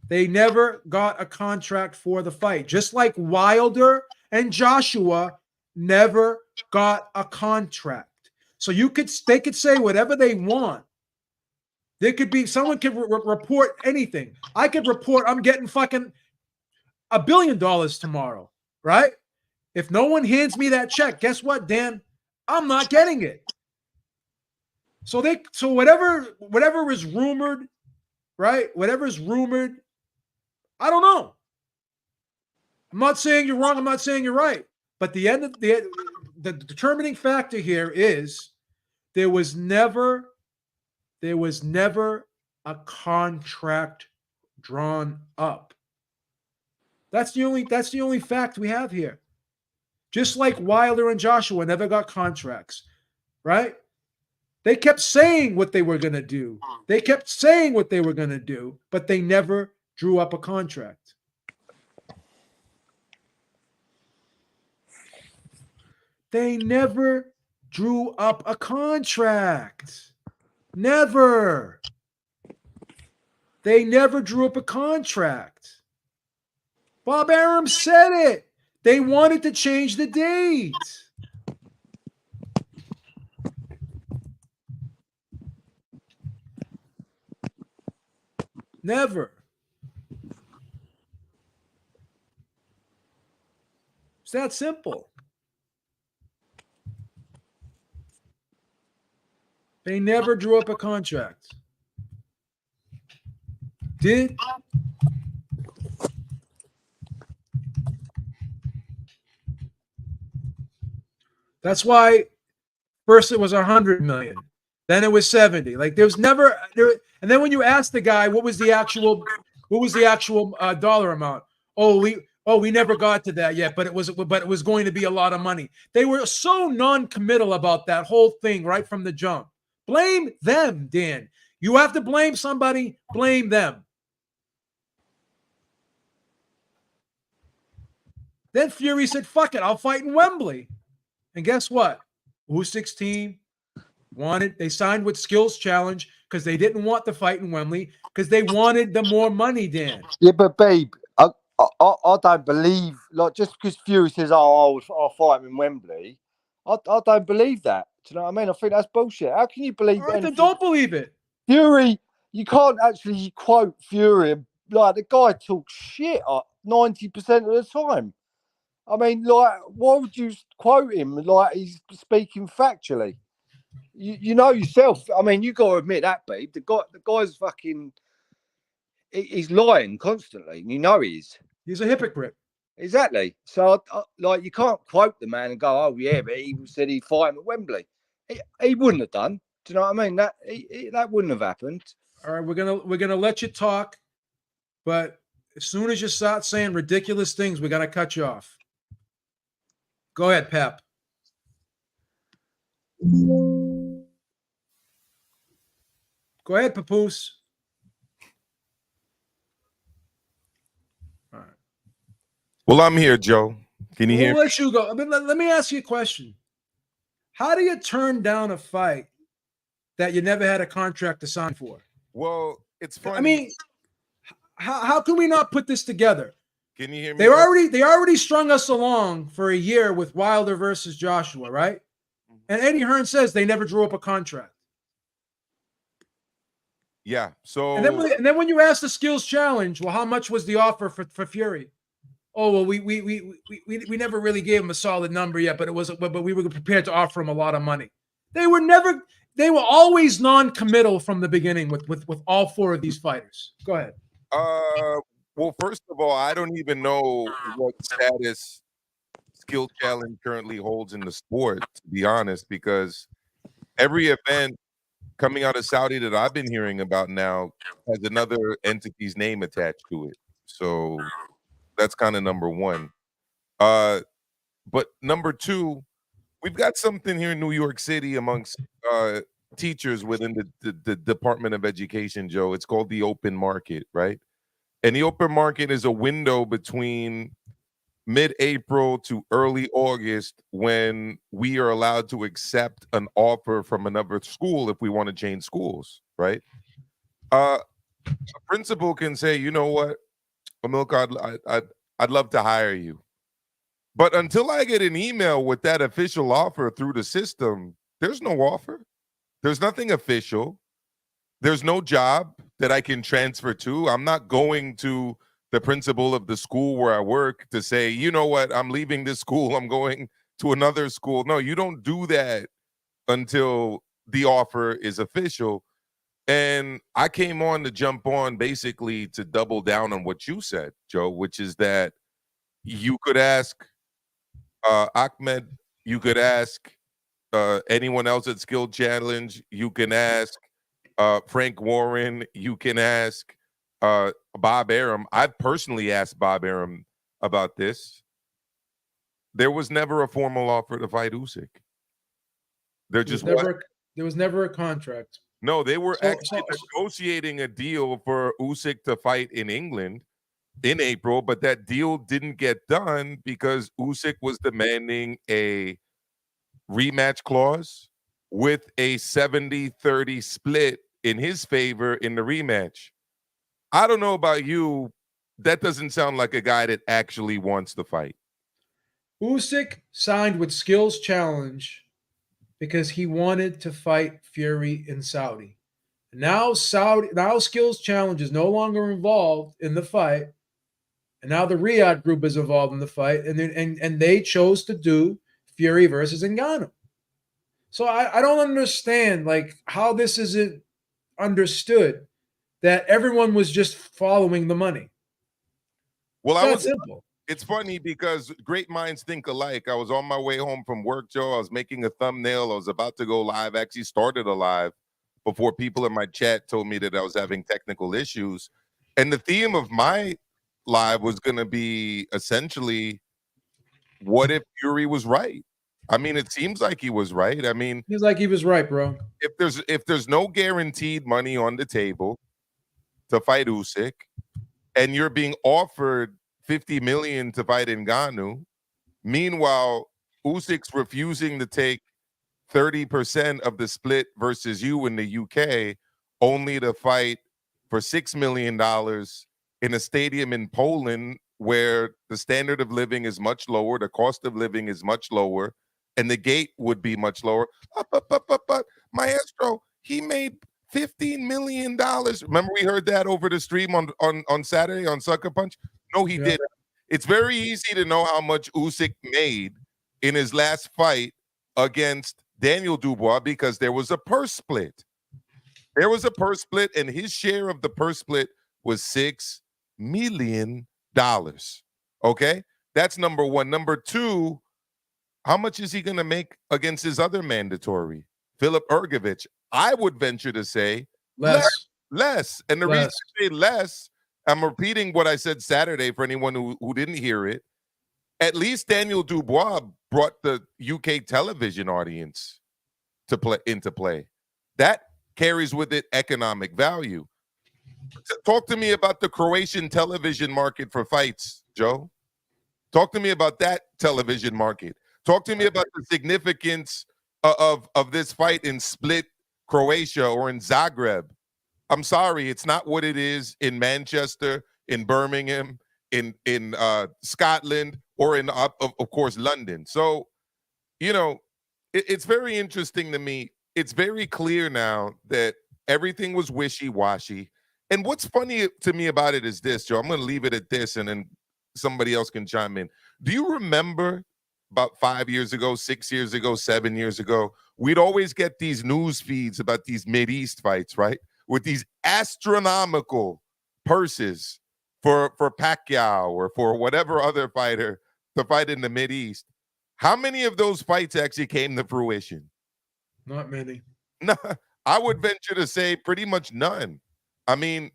They never got a contract for the fight. Just like Wilder and Joshua never got a contract. So they could say whatever they want. There could be, someone could report anything. I could report I'm getting fucking $1 billion tomorrow, right? If no one hands me that check, guess what, Dan? I'm not getting it. So whatever is rumored, right? Whatever is rumored, I don't know. I'm not saying you're wrong. I'm not saying you're right. But the determining factor here is there was never a contract drawn up. That's the only fact we have here. Just like Wilder and Joshua never got contracts, right? They kept saying what they were going to do. They kept saying what they were going to do, but they never drew up a contract. They never drew up a contract. Never. They never drew up a contract. Bob Arum said it. They wanted to change the date. Never. It's that simple. They never drew up a contract. Did that's why first it was 100 million, then it was 70. Like there's never there. And then when you ask the guy what was the actual dollar amount, we never got to that yet, but it was going to be a lot of money. They were so non-committal about that whole thing right from the jump. Blame them, Dan. You have to blame somebody, blame them. Then Fury said, fuck it, I'll fight in Wembley. And guess what? U16 they signed with Skills Challenge because they didn't want the fight in Wembley because they wanted the more money, Dan. Yeah, but babe, I don't believe, like, just because Fury says, oh, I'll fight him in Wembley, I don't believe that. Do you know what I mean? I think that's bullshit. How can you believe All right, anything? then don't believe it. Fury, you can't actually quote Fury. Like, the guy talks shit 90% of the time. I mean, like, why would you quote him like he's speaking factually? You know yourself. I mean, you got to admit that, babe. The guy's fucking. He's lying constantly. You know he is. He's a hypocrite. Exactly. So, like, you can't quote the man and go, "Oh yeah, but he said he'd fight him at Wembley." He wouldn't have done. Do you know what I mean? That wouldn't have happened. All right, we're gonna let you talk, but as soon as you start saying ridiculous things, we're gonna cut you off. Go ahead, Pep. Go ahead, Papoose. All right. Well, I'm here, Joe. Can you hear me? We'll let you go. I mean, let me ask you a question. How do you turn down a fight that you never had a contract to sign for? Well, it's funny. I mean, how can we not put this together? Can you hear me? They already strung us along for a year with Wilder versus Joshua, right? And Eddie Hearn says they never drew up a contract. Yeah. So and then when you ask the Skills Challenge, well, how much was the offer for Fury? Oh, well, we never really gave him a solid number yet, but we were prepared to offer him a lot of money. They were always non-committal from the beginning with all four of these fighters. Go ahead. Well, first of all, I don't even know what status Skill Challenge currently holds in the sport, to be honest, because every event coming out of Saudi that I've been hearing about now has another entity's name attached to it. So that's kind of number one. But number two, we've got something here in New York City amongst teachers within the Department of Education, Joe. It's called the open market, right? And the open market is a window between mid-April to early August when we are allowed to accept an offer from another school if we want to change schools, right? A principal can say, you know what, Amilcar, I'd love to hire you. But until I get an email with that official offer through the system, there's no offer. There's nothing official. There's no job that I can transfer to. I'm not going to the principal of the school where I work to say, you know what, I'm leaving this school. I'm going to another school. No, you don't do that until the offer is official. And I came on to jump on basically to double down on what you said, Joe, which is that you could ask Ahmed, you could ask anyone else at Skill Challenge, you can ask Frank Warren, you can ask Bob Arum. I've personally asked Bob Arum about this. There was never a formal offer to fight Usyk. There just wasn't. There was never a contract. No, they were actually negotiating a deal for Usyk to fight in England in April, but that deal didn't get done because Usyk was demanding a rematch clause with a 70-30 split in his favor in the rematch. I don't know about you. That doesn't sound like a guy that actually wants to fight. Usyk signed with Skills Challenge because he wanted to fight Fury in Saudi. Now Skills Challenge is no longer involved in the fight, and now the Riyadh group is involved in the fight, and they chose to do Fury versus Ngannou. So I don't understand like how this isn't understood that everyone was just following the money. Well, Simple. It's funny because great minds think alike. I was on my way home from work, Joe. I was making a thumbnail. I was about to go live. I actually started a live before people in my chat told me that I was having technical issues. And the theme of my live was going to be essentially, what if Fury was right? I mean, it seems like he was right. I mean, seems like he was right, bro. If there's no guaranteed money on the table to fight Usyk, and you're being offered $50 million to fight Ngannou, meanwhile, Usyk's refusing to take 30% of the split versus you in the UK, only to fight for $6 million in a stadium in Poland where the standard of living is much lower, the cost of living is much lower, and the gate would be much lower. But Maestro, he made $15 million. Remember we heard that over the stream on Saturday on Sucker Punch? No, he didn't. It's very easy to know how much Usyk made in his last fight against Daniel Dubois because there was a purse split. There was a purse split, and his share of the purse split was $6 million. Okay? That's number one. Number two, how much is he going to make against his other mandatory, Filip Ergovic? I would venture to say less. And the reason I say less, I'm repeating what I said Saturday for anyone who didn't hear it. At least Daniel Dubois brought the UK television audience into play. That carries with it economic value. Talk to me about the Croatian television market for fights, Joe. Talk to me about that television market. Talk to me about the significance of this fight in Split, Croatia, or in Zagreb. I'm sorry, it's not what it is in Manchester, in Birmingham, in Scotland, or in of course London. So, you know, it's very interesting to me. It's very clear now that everything was wishy-washy. And what's funny to me about it is this, Joe. I'm going to leave it at this, and then somebody else can chime in. Do you remember about 5 years ago, 6 years ago, 7 years ago, we'd always get these news feeds about these Mideast fights, right? With these astronomical purses for Pacquiao or for whatever other fighter to fight in the Mideast. How many of those fights actually came to fruition? Not many. No, I would venture to say pretty much none. I mean,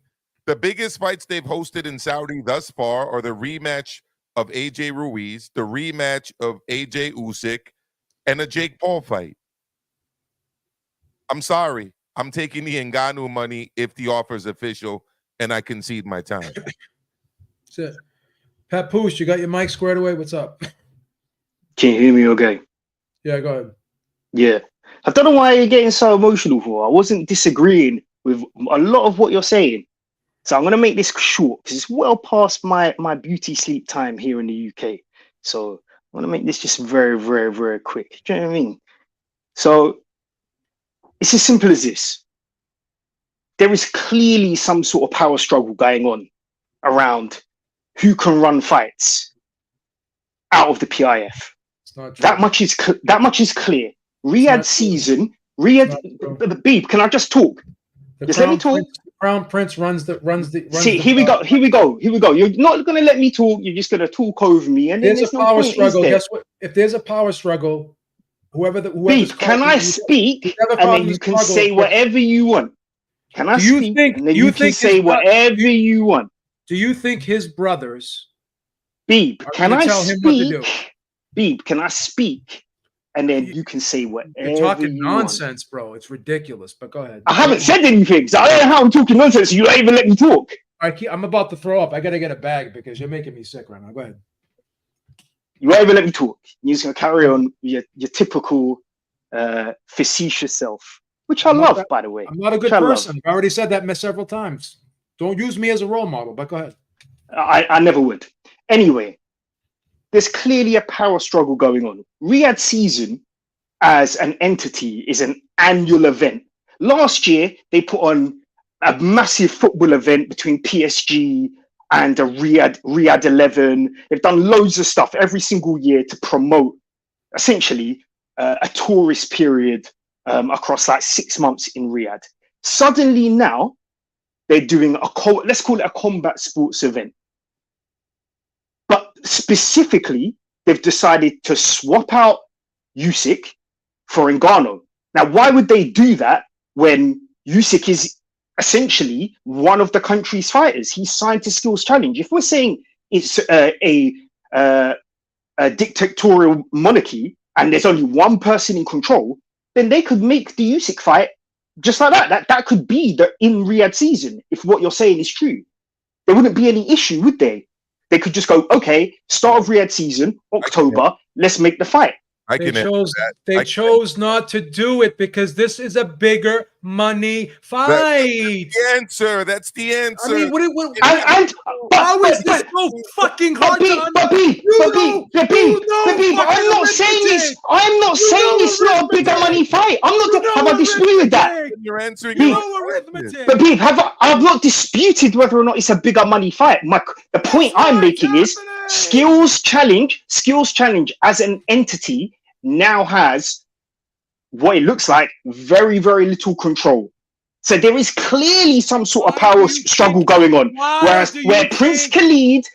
the biggest fights they've hosted in Saudi thus far are the rematch of AJ Ruiz, the rematch of AJ Usyk, and a Jake Paul fight. I'm sorry. I'm taking the Ngannou money if the offer is official, and I concede my time. That's it. Papoose, you got your mic squared away? What's up? Can you hear me okay? Yeah, go ahead. Yeah. I don't know why you're getting so emotional for. I wasn't disagreeing with a lot of what you're saying. So I'm going to make this short because it's well past my beauty sleep time here in the UK. So I'm going to make this just very, very, very quick. Do you know what I mean? So it's as simple as this. There is clearly some sort of power struggle going on around who can run fights out of the PIF. It's not true. That much is clear. Riyadh season, the Beep, can I just talk? Just let me talk. The Crown Prince runs the. See, here we go. You're not going to let me talk. You're just going to talk over me. And then there's a power struggle. Guess what? If there's a power struggle, Beep, can I speak? And then you can say whatever you want. Can I speak? And then you can say whatever you want. Do you think his brothers? Beep, can I speak? Beep, can I speak? and then you can say whatever You're talking you want. nonsense, bro. It's ridiculous. But go ahead. I haven't said anything, so I don't know how I'm talking nonsense. You don't even let me talk. I'm about to throw up. I gotta get a bag because you're making me sick right now. Go ahead. You won't even let me talk. You're just gonna carry on your typical facetious self, which I love, by the way. I'm not a good person. I've already said that several times. Don't use me as a role model, but go ahead. I never would. Anyway, there's clearly a power struggle going on. Riyadh season as an entity is an annual event. Last year, they put on a massive football event between PSG and Riyadh 11. They've done loads of stuff every single year to promote essentially a tourist period across like 6 months in Riyadh. Suddenly now, they're doing let's call it a combat sports event. But specifically, they've decided to swap out Usyk for Ngannou. Now, why would they do that when Usyk is essentially one of the country's fighters? He's signed to Skills Challenge. If we're saying it's a dictatorial monarchy and there's only one person in control, then they could make the Usyk fight just like that. That could be the in Riyadh season, if what you're saying is true. There wouldn't be any issue, would they? They could just go, okay, start of Riyadh season, October, let's make the fight. They chose not to do it because this is a bigger money fight. That's the answer. I mean, how is this so fucking hard to understand? I'm not saying it's not a bigger money fight. Have I disputed that? You're answering arithmetic. But Beef, I've not disputed whether or not it's a bigger money fight. The point I'm making is Skills Challenge as an entity now has what it looks like very, very little control. So there is clearly some sort of power struggle going on. Where Prince Khalid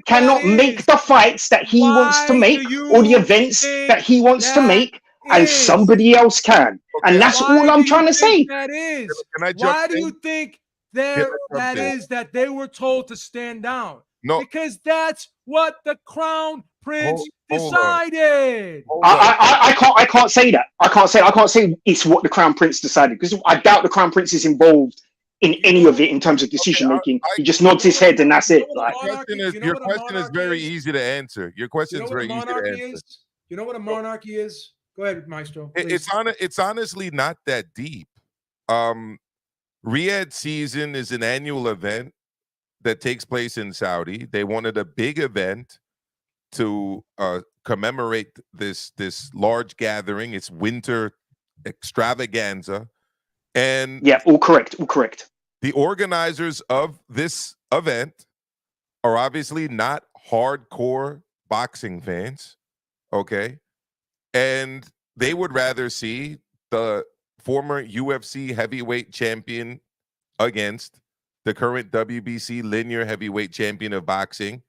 cannot make the fights that he wants to make or the events that he wants to make, and somebody else can. And that's all I'm trying to say. That is. Why do you think that they were told to stand down? No, because that's what the Crown Prince decided. I can't say that. I can't say it's what the Crown Prince decided, because I doubt the Crown Prince is involved in any of it in terms of decision making. He just nods his head and that's it. Your question is very easy to answer. Your question is very easy to answer. You know what a monarchy is? Go ahead, Maestro. It's honestly not that deep. Riyadh season is an annual event that takes place in Saudi. They wanted a big event to commemorate this large gathering. It's winter extravaganza. And yeah, all correct. The organizers of this event are obviously not hardcore boxing fans, okay? And they would rather see the former UFC heavyweight champion against the current WBC linear heavyweight champion of boxing.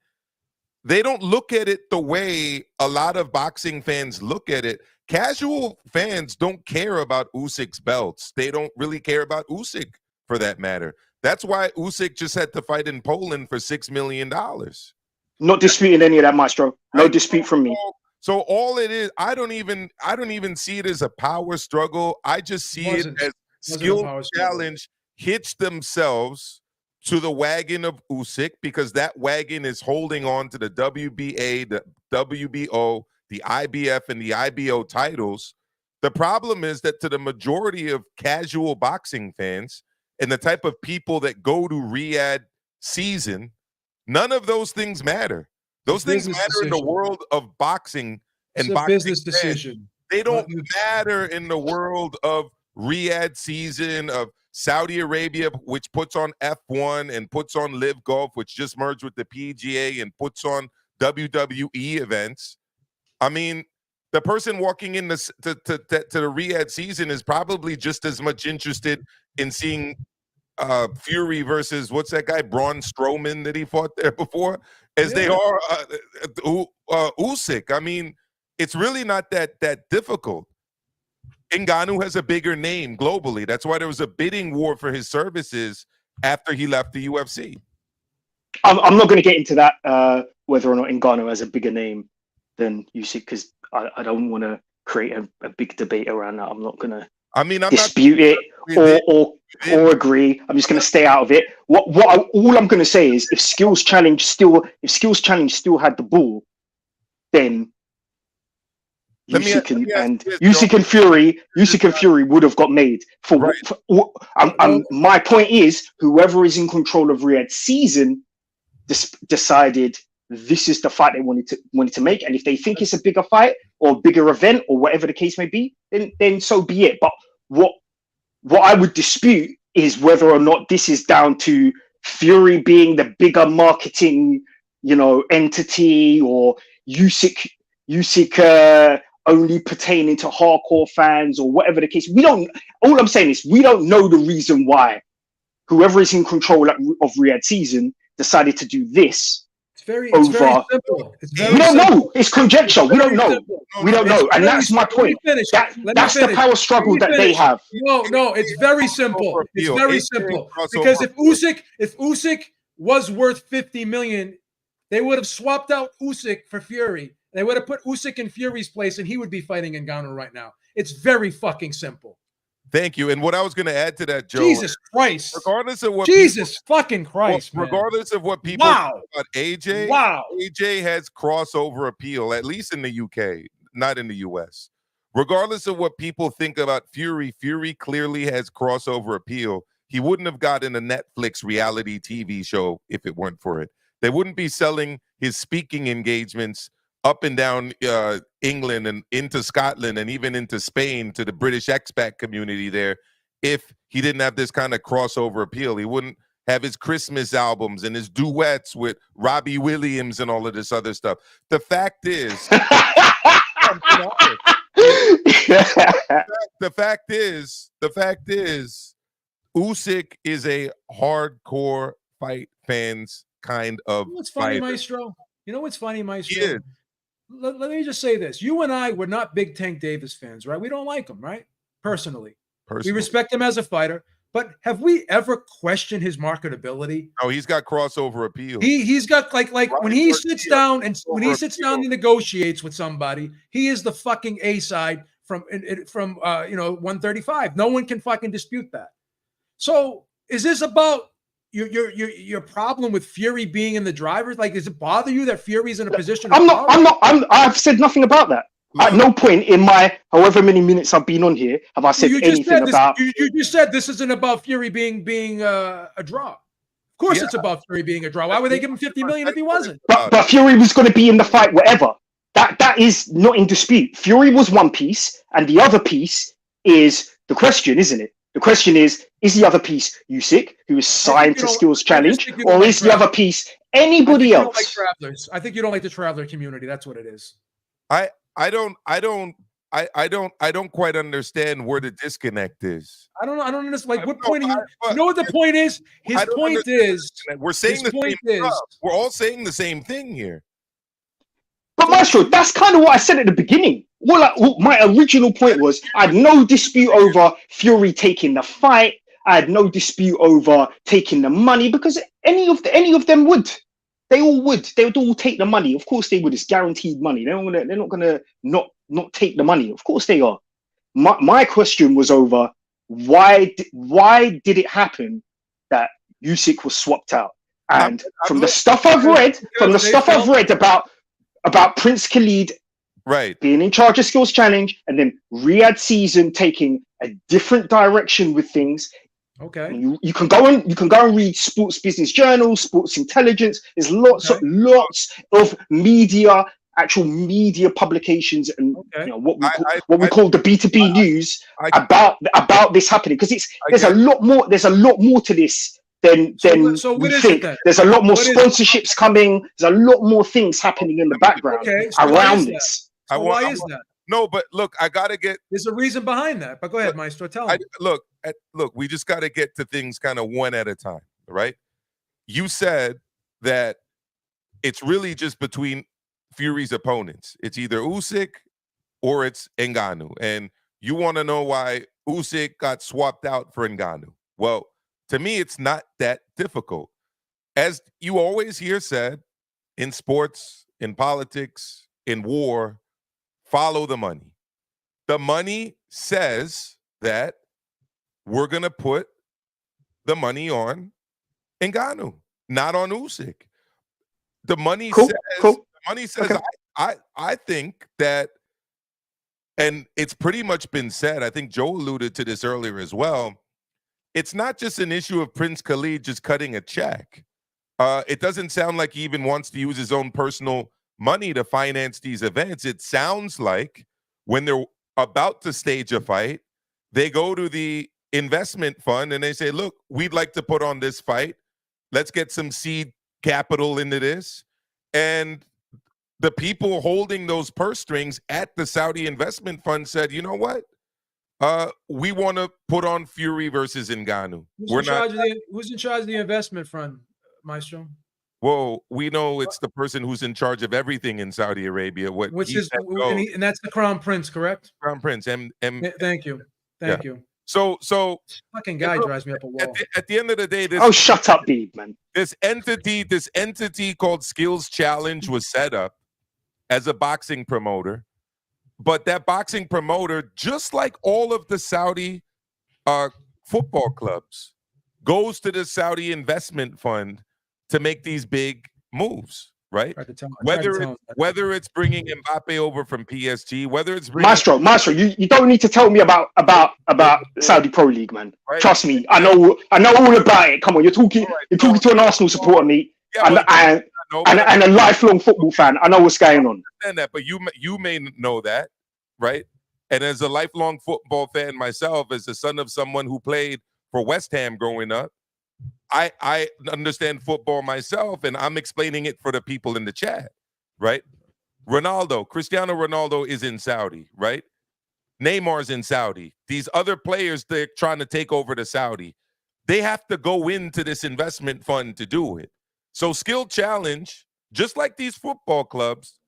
They don't look at it the way a lot of boxing fans look at it. Casual fans don't care about Usyk's belts. They don't really care about Usyk, for that matter. That's why Usyk just had to fight in Poland for $6 million. Not disputing any of that, Maestro. No dispute from me. So all it is, I don't even see it as a power struggle. I just see it as Skill Challenge hitch themselves to the wagon of Usyk, because that wagon is holding on to the WBA, the WBO, the IBF, and the IBO titles. The problem is that to the majority of casual boxing fans and the type of people that go to Riyadh season, none of those things matter. Those things matter in the world of boxing and boxing business decision. They don't matter in the world of Riyadh season, of Saudi Arabia, which puts on F1 and puts on Live Golf, which just merged with the PGA and puts on WWE events. I mean, the person walking in to the Riyadh season is probably just as much interested in seeing Fury versus what's that guy, Braun Strowman, that he fought there before, as they are Usyk. I mean, it's really not that difficult. Ngannou has a bigger name globally. That's why there was a bidding war for his services after he left the UFC. I'm not going to get into that, whether or not Ngannou has a bigger name than Usyk, because I don't want to create a big debate around that. I'm not going to I mean, I'm not dispute it or agree. I'm just going to stay out of it. All I'm going to say is if Skills Challenge still had the ball, then Usyk and Fury would have got made. My point is, whoever is in control of Riyadh season decided this is the fight they wanted to make, and if they think it's a bigger fight or a bigger event or whatever the case may be, then so be it. But what I would dispute is whether or not this is down to Fury being the bigger marketing, entity, or Usyk only pertaining to hardcore fans or whatever the case. All I'm saying is we don't know the reason why whoever is in control of Riyadh season decided to do this. It's very simple. We don't know. It's conjecture. We don't know. We don't know. And that's my point. That's the power struggle that they have. No, it's very simple. It's very simple. Because if Usyk was worth 50 million, they would have swapped out Usyk for Fury. They would have put Usyk in Fury's place, and he would be fighting Ngannou right now. It's very fucking simple. Thank you. And what I was going to add to that, Joe, Jesus Christ, regardless of what fucking Christ, regardless of what people think about AJ, AJ has crossover appeal, at least in the UK, not in the US. Regardless of what people think about Fury, Fury clearly has crossover appeal. He wouldn't have gotten a Netflix reality TV show if it weren't for it. They wouldn't be selling his speaking engagements up and down England and into Scotland and even into Spain to the British expat community there if he didn't have this kind of crossover appeal. He wouldn't have his Christmas albums and his duets with Robbie Williams and all of this other stuff. The fact is, the fact is, Usyk is a hardcore fight fans kind of what's funny, fighter. Maestro? You know what's funny, Maestro? Let me just say this. You and I were not big Tank Davis fans, right? We don't like him, right? Personally. We respect him as a fighter, but have we ever questioned his marketability? Oh, he's got crossover appeal. He's got like when he sits down and and negotiates with somebody, he is the fucking A side from 135. No one can fucking dispute that. So is this about your problem with Fury being in the driver's? Like, does it bother you that Fury's in a position? I've said nothing about that. At no point in my however many minutes I've been on here have I said anything about. You just said this isn't about Fury being a draw. Of course, it's about Fury being a draw. Why would they give him 50 million if he wasn't? But Fury was going to be in the fight, whatever. That is not in dispute. Fury was one piece, and the other piece is the question, isn't it? The question is the other pice Usyk, who is signed to Skills Challenge, or is the other piece anybody else? I think you don't like the Traveler community. That's what it is. I don't quite understand where the disconnect is. I don't understand. Like, what point are you? You know what the point is? His point is we're saying the same stuff. We're all saying the same thing here. But Maestro, that's kind of what I said at the beginning. My original point was I had no dispute over Fury taking the fight. I had no dispute over taking the money because any of them would. They all would. They would all take the money. Of course they would. It's guaranteed money. They're not gonna not take the money. Of course they are. My question was over why did it happen that Usyk was swapped out? And from the stuff I've read about Prince Khalid being in charge of Skills Challenge and then Riyadh season taking a different direction with things. Okay. You can go and read Sports Business Journal, Sports Intelligence. There's lots of media, actual media publications, and what we call the B2B news about this happening, because there's a lot more to this than we think. There's a lot more sponsorships coming. There's a lot more things happening in the background around this. So why is that? No, but look, I gotta get. There's a reason behind that. But go ahead, Maestro. Tell me. Look. We just got to get to things kind of one at a time, right? You said that it's really just between Fury's opponents. It's either Usyk or it's Ngannou, and you want to know why Usyk got swapped out for Ngannou. Well, to me, it's not that difficult. As you always hear said in sports, in politics, in war, follow the money. The money says that we're going to put the money on Ngannou, not on Usyk. The money says Okay. I think that, and it's pretty much been said, I think Joe alluded to this earlier as well, it's not just an issue of Prince Khalid just cutting a check. It doesn't sound like he even wants to use his own personal money to finance these events. It sounds like when they're about to stage a fight, they go to the investment fund and they say, look, we'd like to put on this fight. Let's get some seed capital into this. And the people holding those purse strings at the Saudi investment fund said, you know what? We want to put on Fury versus Ngannou. Who's in charge of the investment fund, Maestro? Well, we know it's the person who's in charge of everything in Saudi Arabia. And that's the Crown Prince, correct? Crown Prince. Thank you. Thank you. So fucking guy drives me up a wall. At the end of the day, shut up, Beeb, man. This entity called Skills Challenge was set up as a boxing promoter, but that boxing promoter, just like all of the Saudi football clubs, goes to the Saudi investment fund to make these big moves, right? Whether it's bringing Mbappe over from PSG, whether it's bringing Maestro, you don't need to tell me about Saudi Pro League, man. Right. Trust me, I know all about it. Come on, you're talking to an Arsenal supporter, mate, and a lifelong football fan. I know what's going on. I understand that, but you may know that, right? And as a lifelong football fan myself, as the son of someone who played for West Ham growing up, I understand football myself, and I'm explaining it for the people in the chat, right? Cristiano Ronaldo is in Saudi, right? Neymar's in Saudi. These other players, they're trying to take over the Saudi. They have to go into this investment fund to do it. So Skill Challenge, just like these football clubs,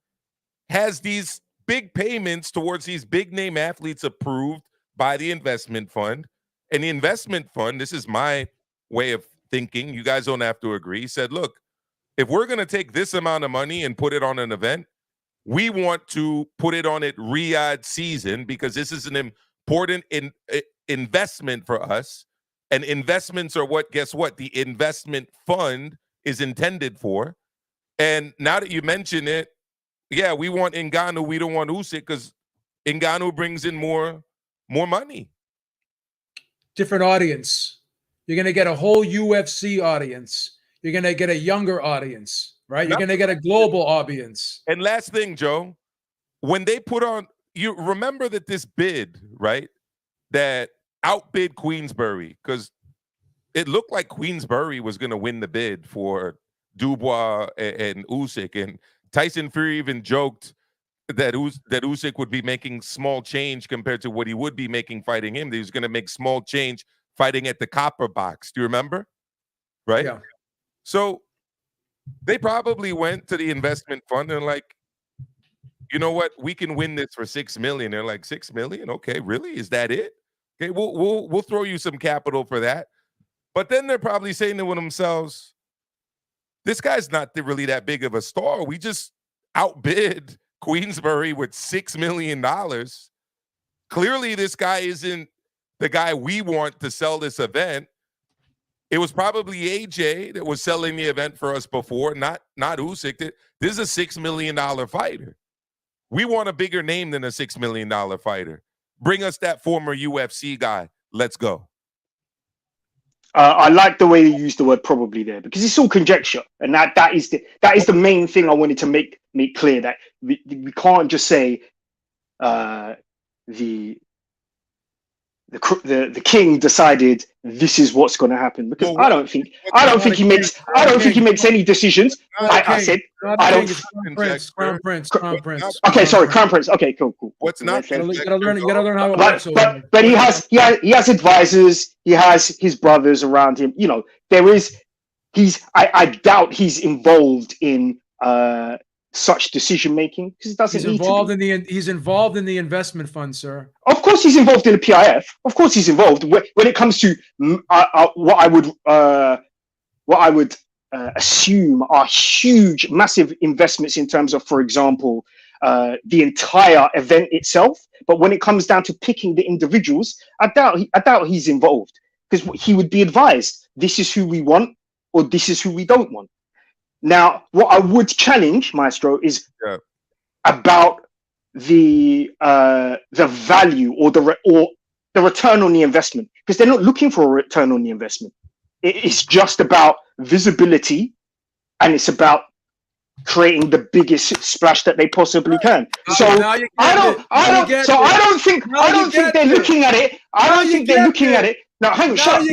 has these big payments towards these big name athletes approved by the investment fund. And the investment fund, this is my way of thinking, you guys don't have to agree, said, look, if we're going to take this amount of money and put it on an event, we want to put it on at Riyadh season because this is an important investment for us. And investments are guess what? The investment fund is intended for. And now that you mention it, yeah, we want Ngannou, we don't want Usyk because Ngannou brings in more money. Different audience. You're going to get a whole UFC audience. You're going to get a younger audience, right? You're going to get a global audience. And last thing, Joe, when they put on, you remember that this bid, right, that outbid Queensberry, because it looked like Queensberry was going to win the bid for Dubois and Usyk. And Tyson Fury even joked that Usyk would be making small change compared to what he would be making fighting him. That he was going to make small change fighting at the Copper Box. Do you remember? Right? Yeah. So they probably went to the investment fund and like, you know what? We can win this for $6 million. They're like, $6 million? Okay, really? Is that it? Okay, we'll throw you some capital for that. But then they're probably saying to themselves, this guy's not really that big of a star. We just outbid Queensberry with $6 million. Clearly, this guy isn't the guy we want to sell this event. It was probably AJ that was selling the event for us before, not Usyk. This is a $6 million fighter. We want a bigger name than a $6 million fighter. Bring us that former UFC guy. Let's go. I like the way you used the word probably there because it's all conjecture, and that is the main thing I wanted to make clear, that we can't just say the king decided this is what's going to happen, because I don't think he makes any decisions. I said I don't. Crown Prince. Okay, sorry, Crown Prince. Okay, cool. What's not? You gotta learn how it works. But he has advisors. He has his brothers around him. You know, I doubt he's involved in such decision making because it doesn't. He's involved in the investment fund, sir. Of course, he's involved in the PIF. Of course, he's involved when it comes to what I would assume are huge, massive investments in terms of, for example, the entire event itself. But when it comes down to picking the individuals, I doubt he's involved, because he would be advised, this is who we want or this is who we don't want. Now, what I would challenge, Maestro, is about the value or the return on the investment, because they're not looking for a return on the investment. It's just about visibility, and it's about creating the biggest splash that they possibly can. So I don't think they're looking at it. I don't think they're looking at it. Now, hang on, shut up.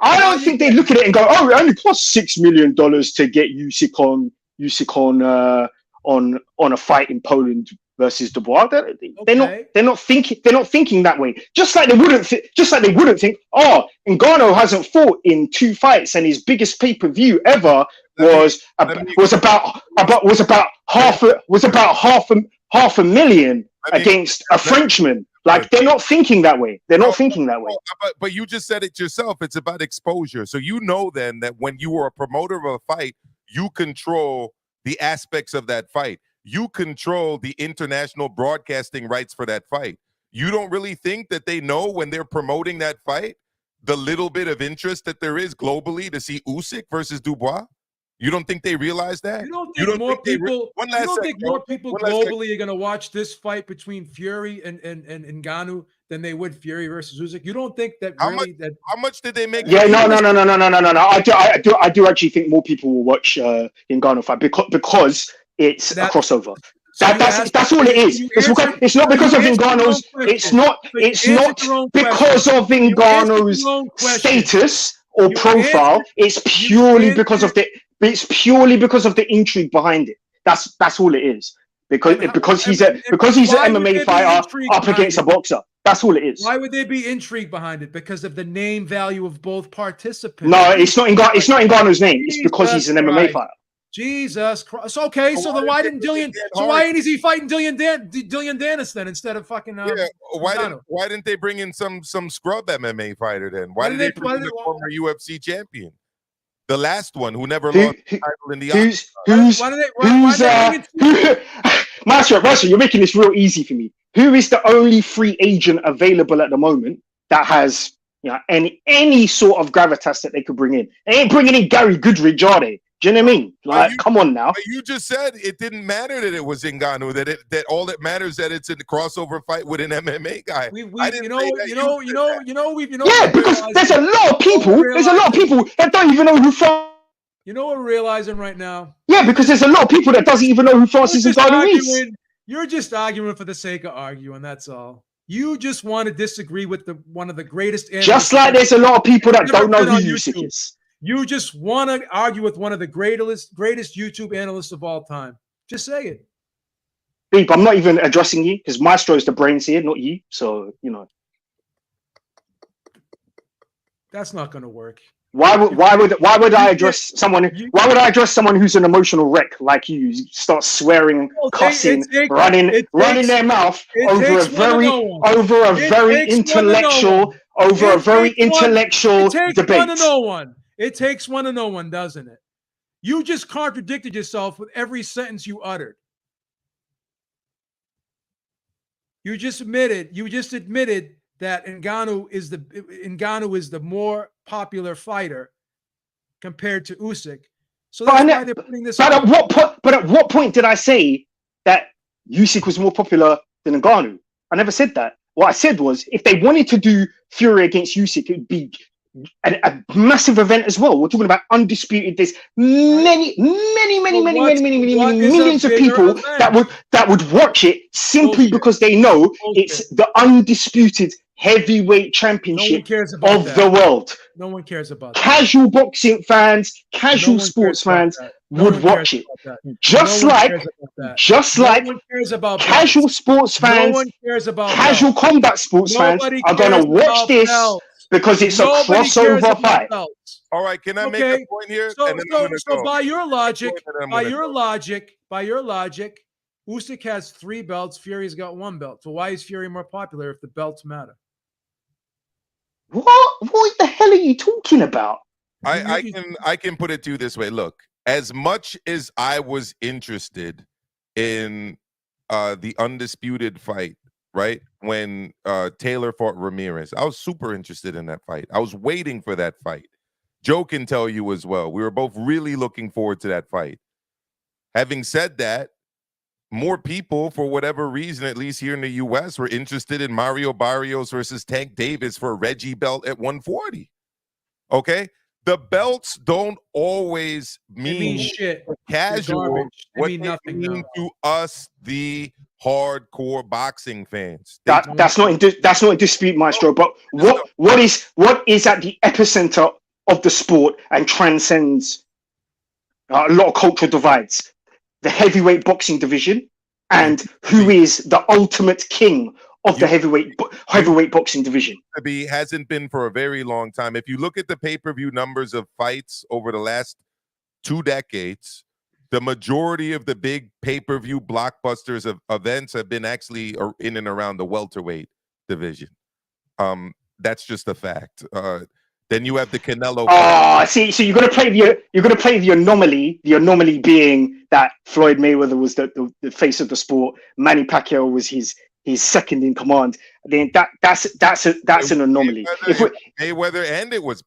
I don't think they look at it and go, "Oh, it only costs $6 million to get Usyk on a fight in Poland versus Dubois." They're not thinking that way. Just like they wouldn't think, "Oh, Ngannou hasn't fought in 2 fights, and his biggest pay-per-view ever was about half a million against a Frenchman." Like, they're not thinking that way. They're not thinking that way. But you just said it yourself. It's about exposure. So you know then that when you are a promoter of a fight, you control the aspects of that fight. You control the international broadcasting rights for that fight. You don't really think that they know when they're promoting that fight the little bit of interest that there is globally to see Usyk versus Dubois? You don't think they realize that? You don't think more people globally are going to watch this fight between Fury and Ngannou than they would Fury versus Usyk? You don't think that how much did they make? Yeah, no. I do actually think more people will watch Ngannou fight because it's a crossover. That's all it is. It's not because of Ngannou's. It's not because of Ngannou's status or profile. It's purely because of the intrigue behind it. That's all it is. Because he's an MMA fighter up against a boxer. That's all it is. Why would there be intrigue behind it? Because of the name value of both participants. No, it's not Ngannou's name. It's because he's an MMA fighter. Jesus Christ. Okay, so then why didn't Dillian? So why is he fighting Dillian Dennis then instead of fucking? Why didn't they bring in some scrub MMA fighter then? Why did they bring in the former UFC champion? The last one who never lost the title in the Master, you're making this real easy for me. Who is the only free agent available at the moment that has any sort of gravitas that they could bring in? They ain't bringing in Gary Goodridge, are they? Do you know what I mean? Like, come on now. But you just said it didn't matter that it was Ngannou. That all that matters that it's a crossover fight with an MMA guy. Yeah, because there's a lot of people. There's a lot of people that don't even know who France. You know what we're realizing right now? Yeah, because there's a lot of people that doesn't even know who Francis Ngannou is. You're just arguing for the sake of arguing. That's all. You just want to disagree with one of the greatest. Just like there's a lot of people that don't know who Usyk is. You just want to argue with one of the greatest YouTube analysts of all time. Just say it. Beep, I'm not even addressing you because Maestro is the brains here, not you. So, That's not going to work. Why would I address someone? Why would I address someone who's an emotional wreck like you? Start swearing, cussing, running their mouth over a very intellectual debate. It takes one to know one, doesn't it? You just contradicted yourself with every sentence you uttered. You just admitted that Ngannou is the more popular fighter compared to Usyk. So that's why they're putting this. But at what point did I say that Usyk was more popular than Ngannou? I never said that. What I said was, if they wanted to do Fury against Usyk, it would be a massive event as well. We're talking about undisputed. There's many millions of people that would watch it simply because they know it's the undisputed heavyweight championship of the world. No one cares about that. Casual boxing fans, casual sports fans would watch it. Just like casual sports fans, casual combat sports fans are going to watch this because it's a crossover fight. All right, can I make a point here? So by your logic, Usyk has 3 belts. Fury's got 1 belt. So why is Fury more popular if the belts matter? What the hell are you talking about? I can put it to you this way. Look, as much as I was interested in the undisputed fight, right? When Taylor fought Ramirez. I was super interested in that fight. I was waiting for that fight. Joe can tell you as well. We were both really looking forward to that fight. Having said that, more people, for whatever reason, at least here in the US, were interested in Mario Barrios versus Tank Davis for a Reggie belt at 140. Okay? The belts don't always mean shit. casual. They What mean they nothing mean now. to us, the hardcore boxing fans. That's not in dispute, Maestro. But what is at the epicenter of the sport and transcends a lot of cultural divides? The heavyweight boxing division, and who is the ultimate king of the heavyweight boxing division? Hasn't been for a very long time. If you look at the pay-per-view numbers of fights over the last 2 decades, the majority of the big pay-per-view blockbusters of events have been actually in and around the welterweight division. That's just a fact. Then you have the Canelo. So you're gonna play the anomaly. The anomaly being that Floyd Mayweather was the face of the sport. Manny Pacquiao was his second in command. Then that's an anomaly. Mayweather and it was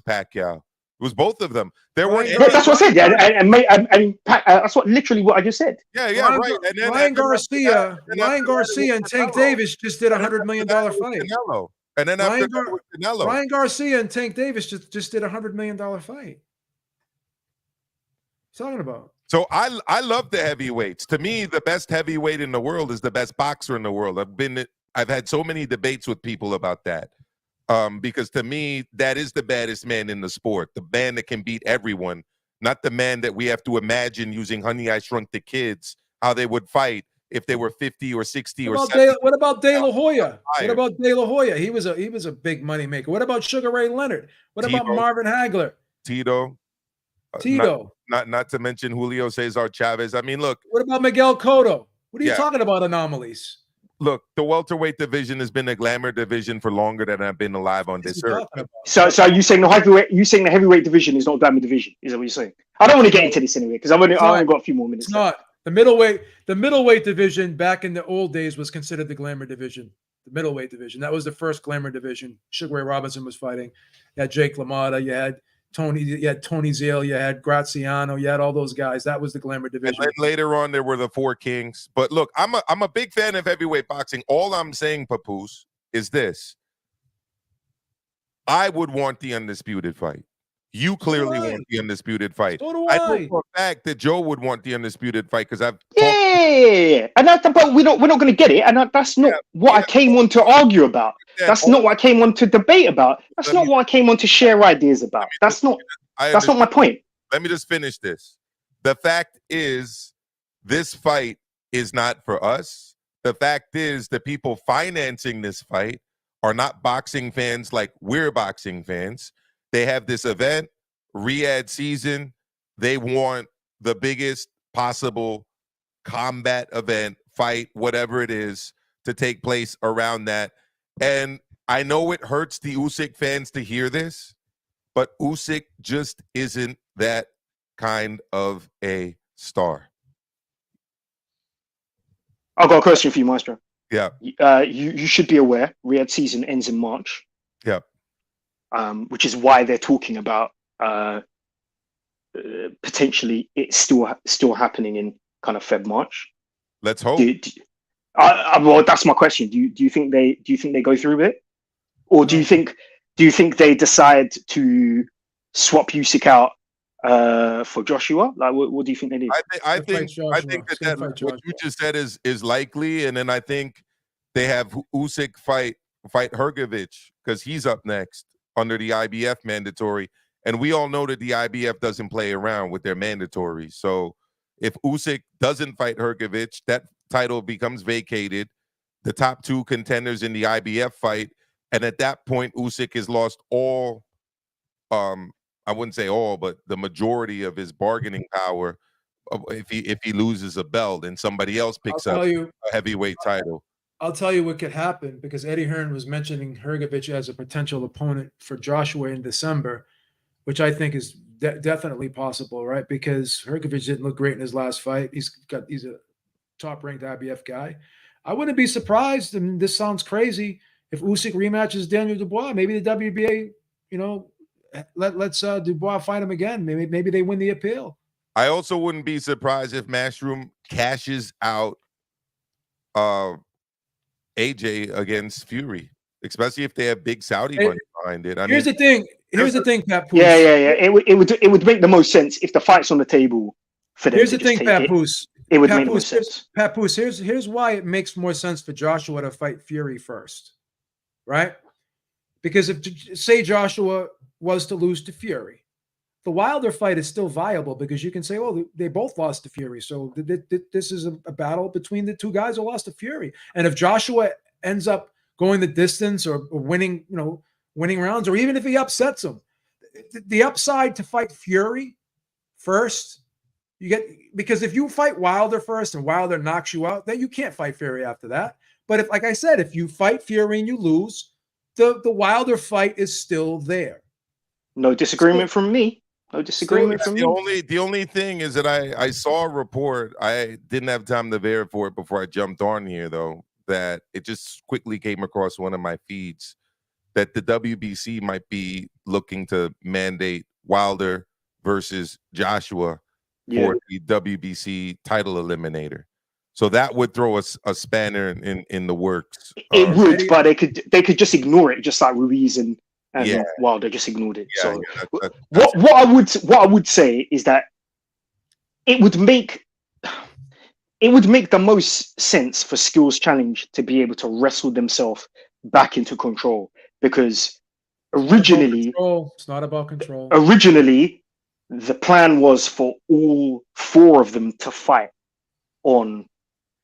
Pacquiao. It was both of them. There weren't. Yeah, that's what I said. That's literally what I just said. Yeah, right. And then Ryan Garcia and Tank Davis just did $100 million fight. Canelo. And then after that was Canelo. Ryan Garcia and Tank Davis just did $100 million fight. What are you talking about? So I love the heavyweights. To me, the best heavyweight in the world is the best boxer in the world. I've had so many debates with people about that. Because to me, that is the baddest man in the sport, the man that can beat everyone, not the man that we have to imagine using Honey, I Shrunk the Kids, how they would fight if they were 50 or 60 or 70. What about De La Hoya? What about De La Hoya? He was a big money maker. What about Sugar Ray Leonard? What about Marvin Hagler? Tito. Not to mention Julio Cesar Chavez. I mean, look. What about Miguel Cotto? What are you talking about anomalies? Look, the welterweight division has been a glamour division for longer than I've been alive on this earth. So you saying the heavyweight division is not a glamour division? Is that what you're saying? I don't want to get into this anyway because I only got a few more minutes. It's not. The middleweight division back in the old days was considered the glamour division. The middleweight division. That was the first glamour division. Sugar Ray Robinson was fighting. You had Jake LaMotta, you had Tony Zale, you had Graziano, you had all those guys. That was the glamour division. And then later on, there were the Four Kings. But look, I'm a big fan of heavyweight boxing. All I'm saying, Papoose, is this. I would want the undisputed fight. You clearly want the undisputed fight. So do I know for a fact that Joe would want the undisputed fight because I've and but we're not going to get it, and that's not what I came on to argue about. That's not what I came on to debate about. That's not what I came on to share ideas about. That's not my point. Let me just finish this. The fact is, this fight is not for us. The fact is, the people financing this fight are not boxing fans like we're boxing fans. They have this event, Riyadh season. They want the biggest possible combat event, fight, whatever it is, to take place around that. And I know it hurts the Usyk fans to hear this, but Usyk just isn't that kind of a star. I've got a question for you, Maestro. Yeah. You should be aware Riyadh season ends in March. Yeah. Which is why they're talking about potentially it's still happening in kind of Feb March. Let's hope. Well, that's my question. Do you think they go through with it, or do you think they decide to swap Usyk out for Joshua? Like, what do you think they do? I think that what you just said is likely, and then I think they have Usyk fight Hrgovic because he's up next under the IBF mandatory, and we all know that the IBF doesn't play around with their mandatory. So if Usyk doesn't fight Hrgovic, that title becomes vacated. The top two contenders in the IBF fight, and at that point, Usyk has lost all. I wouldn't say all, but the majority of his bargaining power if he loses a belt and somebody else picks up a heavyweight title. I'll tell you what could happen, because Eddie Hearn was mentioning Hrgovic as a potential opponent for Joshua in December, which I think is definitely possible, right? Because Hrgovic didn't look great in his last fight. He's a top-ranked IBF guy. I wouldn't be surprised, and this sounds crazy, if Usyk rematches Daniel Dubois. Maybe the WBA, let's Dubois fight him again. Maybe they win the appeal. I also wouldn't be surprised if Matchroom cashes out AJ against Fury, especially if they have big Saudi money behind it. Here's the thing, Papoose. Yeah. It would make the most sense if the fight's on the table for them. Here's the thing, Papoose. It would make the most sense. Papoose, here's why it makes more sense for Joshua to fight Fury first, right? Because if, say, Joshua was to lose to Fury, the Wilder fight is still viable because you can say, oh, they both lost to Fury. So this is a battle between the two guys who lost to Fury. And if Joshua ends up going the distance or winning, winning rounds, or even if he upsets him, the upside to fight Fury first, because if you fight Wilder first and Wilder knocks you out, then you can't fight Fury after that. But like I said, if you fight Fury and you lose, the Wilder fight is still there. No disagreement from me. No disagreement from me. The only thing is that I saw a report. I didn't have time to verify it before I jumped on here, though, that it just quickly came across one of my feeds that the WBC might be looking to mandate Wilder versus Joshua for the WBC title eliminator. So that would throw us a spanner in the works. It would, but they could just ignore it, just like Ruiz and Wilder just ignored it. Yeah, so what I would say is that it would make the most sense for Skills Challenge to be able to wrestle themselves back into control, because originally it's not about control. Originally, the plan was for all four of them to fight on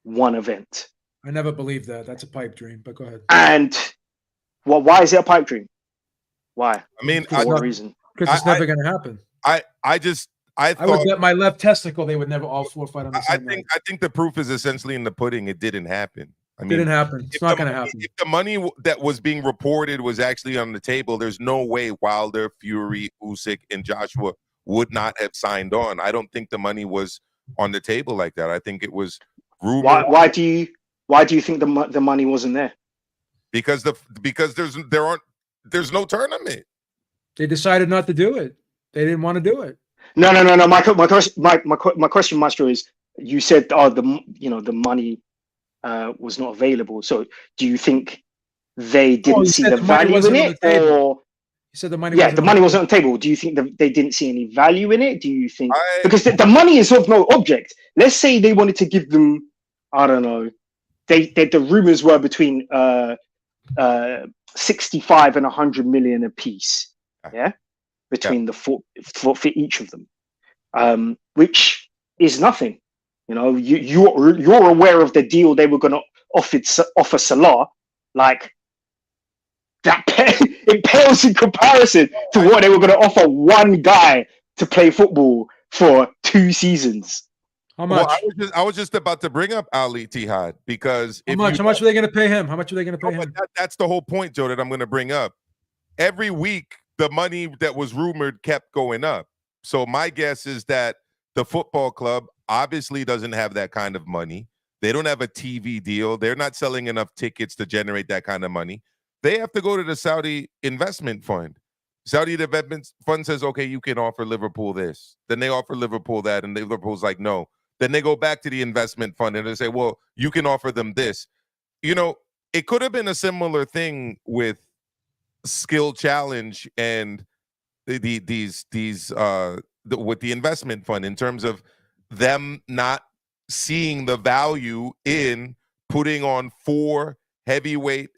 one event. I never believed that. That's a pipe dream, but go ahead. And why is it a pipe dream? Why? I mean, for what reason? Because it's never going to happen. I would bet my left testicle they would never all four fight on the same night. I think the proof is essentially in the pudding. It didn't happen. I mean, didn't happen. It's not going to happen. If the money that was being reported was actually on the table, there's no way Wilder, Fury, Usyk, and Joshua would not have signed on. I don't think the money was on the table like that. I think it was rumored. Why do you think the money wasn't there? Because there's no tournament. They decided not to do it. They didn't want to do it. No. My question, Maestro, is you said the money was not available. So do you think they didn't see the value in it, or you said the money? Yeah, the money wasn't on the table. Do you think that they didn't see any value in it? Do you think because the money is of no object? Let's say they wanted to give them, I don't know, the rumors were between 65 and 100 million a piece, between the four for each of them, which is nothing. You're aware of the deal they were going to offer Salah, like that. It pales in comparison to what they were going to offer one guy to play football for 2 seasons. How much? Well, I was just about to bring up Ali Tihad, because how much are they going to pay him? How much are they going to pay him? That's the whole point, Joe, that I'm going to bring up. Every week, the money that was rumored kept going up. So my guess is that the football club obviously doesn't have that kind of money. They don't have a TV deal. They're not selling enough tickets to generate that kind of money. They have to go to the Saudi investment fund. Saudi investment fund says, okay, you can offer Liverpool this. Then they offer Liverpool that, and Liverpool's like, no. Then they go back to the investment fund and they say, well, you can offer them this. It could have been a similar thing with Skill Challenge and with the investment fund, in terms of them not seeing the value in putting on 4 heavyweight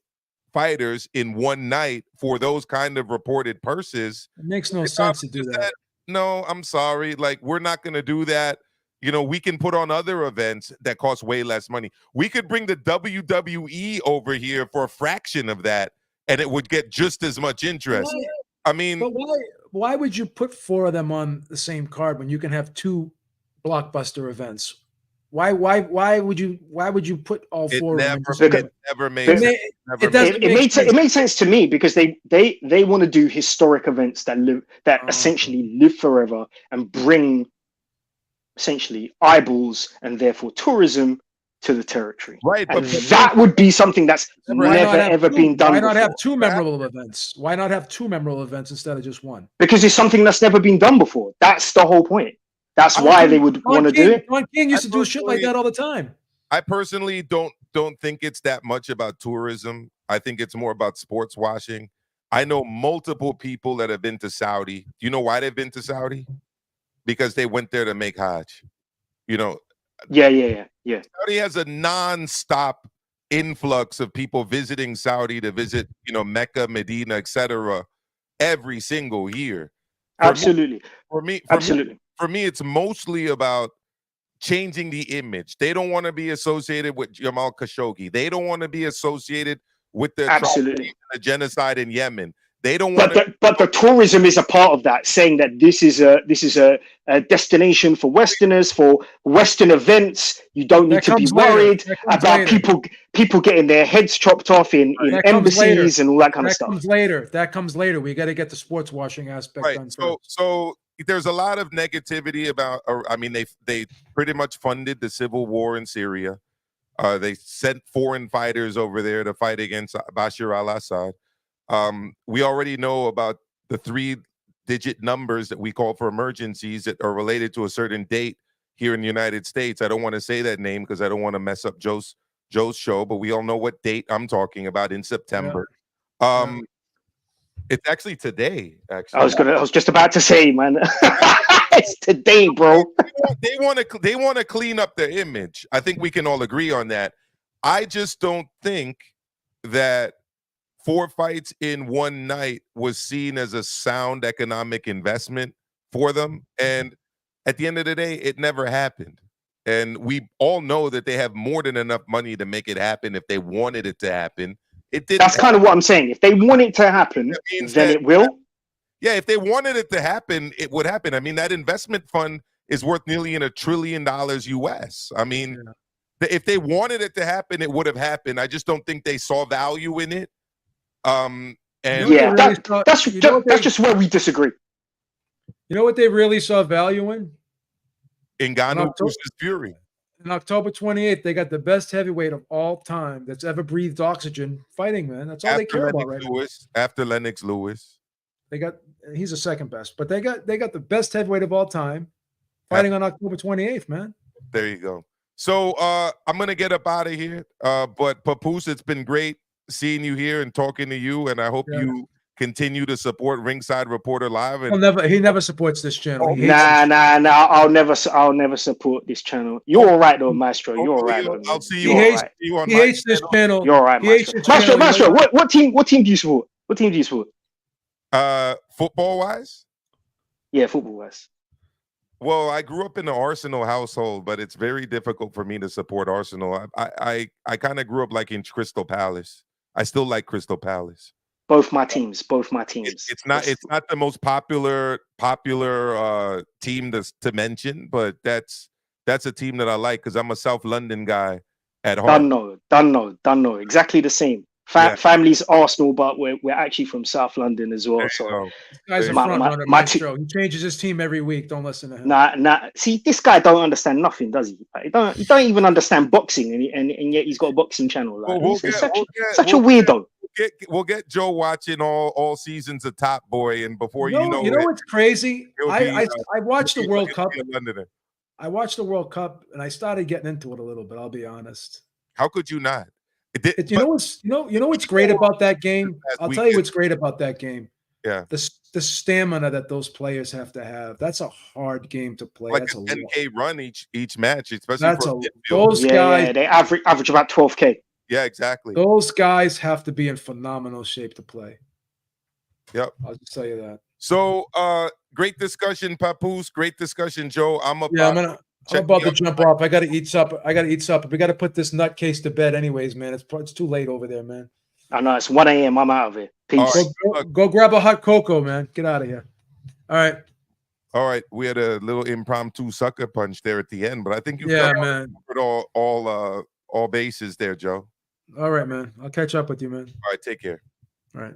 fighters in one night for those kind of reported purses. It makes no sense to do that. No, I'm sorry. Like, we're not going to do that. We can put on other events that cost way less money. We could bring the WWE over here for a fraction of that, and it would get just as much interest. I mean, but why would you put 4 of them on the same card when you can have 2 blockbuster events? Why would you put all 4 of them? It never made sense. It made sense to me, because they want to do historic events that essentially live forever and bring essentially eyeballs and therefore tourism to the territory. Right, And but that would be something that's Why never, not have ever two? been done Why not before. have two memorable events? Why not have two memorable events instead of just one? Because it's something that's never been done before. That's the whole point. That's why they would want to do it. Don King used I to do shit like that all the time. I personally don't think it's that much about tourism. I think it's more about sports washing. I know multiple people that have been to Saudi. Do you know why they've been to Saudi? Because they went there to make Hajj. You know, Yeah. Saudi has a non-stop influx of people visiting Saudi to visit, Mecca, Medina, etc. every single year. Absolutely. For me, it's mostly about changing the image. They don't want to be associated with Jamal Khashoggi. They don't want to be associated with the genocide in Yemen. They don't want but the tourism is a part of that, saying that this is a destination for Westerners, for Western events. You don't need to be worried about people getting their heads chopped off in embassies and all that kind of stuff. That comes later. We got to get the sports washing aspect done first. So there's a lot of negativity about. They pretty much funded the civil war in Syria. They sent foreign fighters over there to fight against Bashar al-Assad. We already know about the 3-digit numbers that we call for emergencies that are related to a certain date here in the United States. I don't want to say that name because I don't want to mess up Joe's show, but we all know what date I'm talking about in September. Yeah. It's actually today. Actually, I was just about to say, man, it's today, bro. They want to clean up their image. I think we can all agree on that. I just don't think that 4 fights in one night was seen as a sound economic investment for them. And at the end of the day, it never happened. And we all know that they have more than enough money to make it happen if they wanted it to happen. It didn't. That's kind of what I'm saying. If they want it to happen, then it will. Yeah, if they wanted it to happen, it would happen. I mean, that investment fund is worth nearly $1 trillion US. I mean, if they wanted it to happen, it would have happened. I just don't think they saw value in it. That's just where we disagree. You know what they really saw value in? Ngannou versus Fury. On October 28th, they got the best heavyweight of all time that's ever breathed oxygen fighting, man. That's all they care about right now. After Lennox Lewis. He's the second best, but they got the best heavyweight of all time fighting on October 28th, man. There you go. So I'm gonna get up out of here. But Papoose, it's been great seeing you here and talking to you, and I hope you continue to support Ringside Reporter Live. And he never supports this channel. Nah. I'll never support this channel. You're all right though, Maestro. You're all right. I'll see you. He hates this channel. You're all right, Maestro. What team do you support? What team do you support? Football wise? Yeah, football wise. Well, I grew up in an Arsenal household, but it's very difficult for me to support Arsenal. I kind of grew up like in Crystal Palace. I still like Crystal Palace. Both my teams. It's not the most popular team to mention, but that's a team that I like because I'm a South London guy at heart. Don't know. Exactly the same. Family's Arsenal, but we're actually from South London as well. So this guy's a front runner, Maestro. He changes his team every week. Don't listen to him. Nah. See, this guy don't understand nothing, does he? He don't even understand boxing, and yet he's got a boxing channel. Like, he's such a weirdo. We'll get Joe watching all seasons of Top Boy, and before you know what's crazy? I watched the World Cup. I watched the World Cup, and I started getting into it a little bit. I'll be honest. How could you not? You know what's great about that game? I'll tell you what's great about that game. Yeah. The stamina that those players have to have. That's a hard game to play. Like that's a 10K run each match, especially those guys. They average about 12K. Yeah, exactly. Those guys have to be in phenomenal shape to play. Yep. I'll just tell you that. So great discussion, Papoose. Great discussion, Joe. I'm about to jump off. I got to eat supper. We got to put this nutcase to bed anyways, man. It's too late over there, man. I know. It's 1 a.m. I'm out of it. Peace. Go grab a hot cocoa, man. Get out of here. All right. We had a little impromptu sucker punch there at the end, but I think you covered all bases there, Joe. All right, man. I'll catch up with you, man. All right. Take care. All right.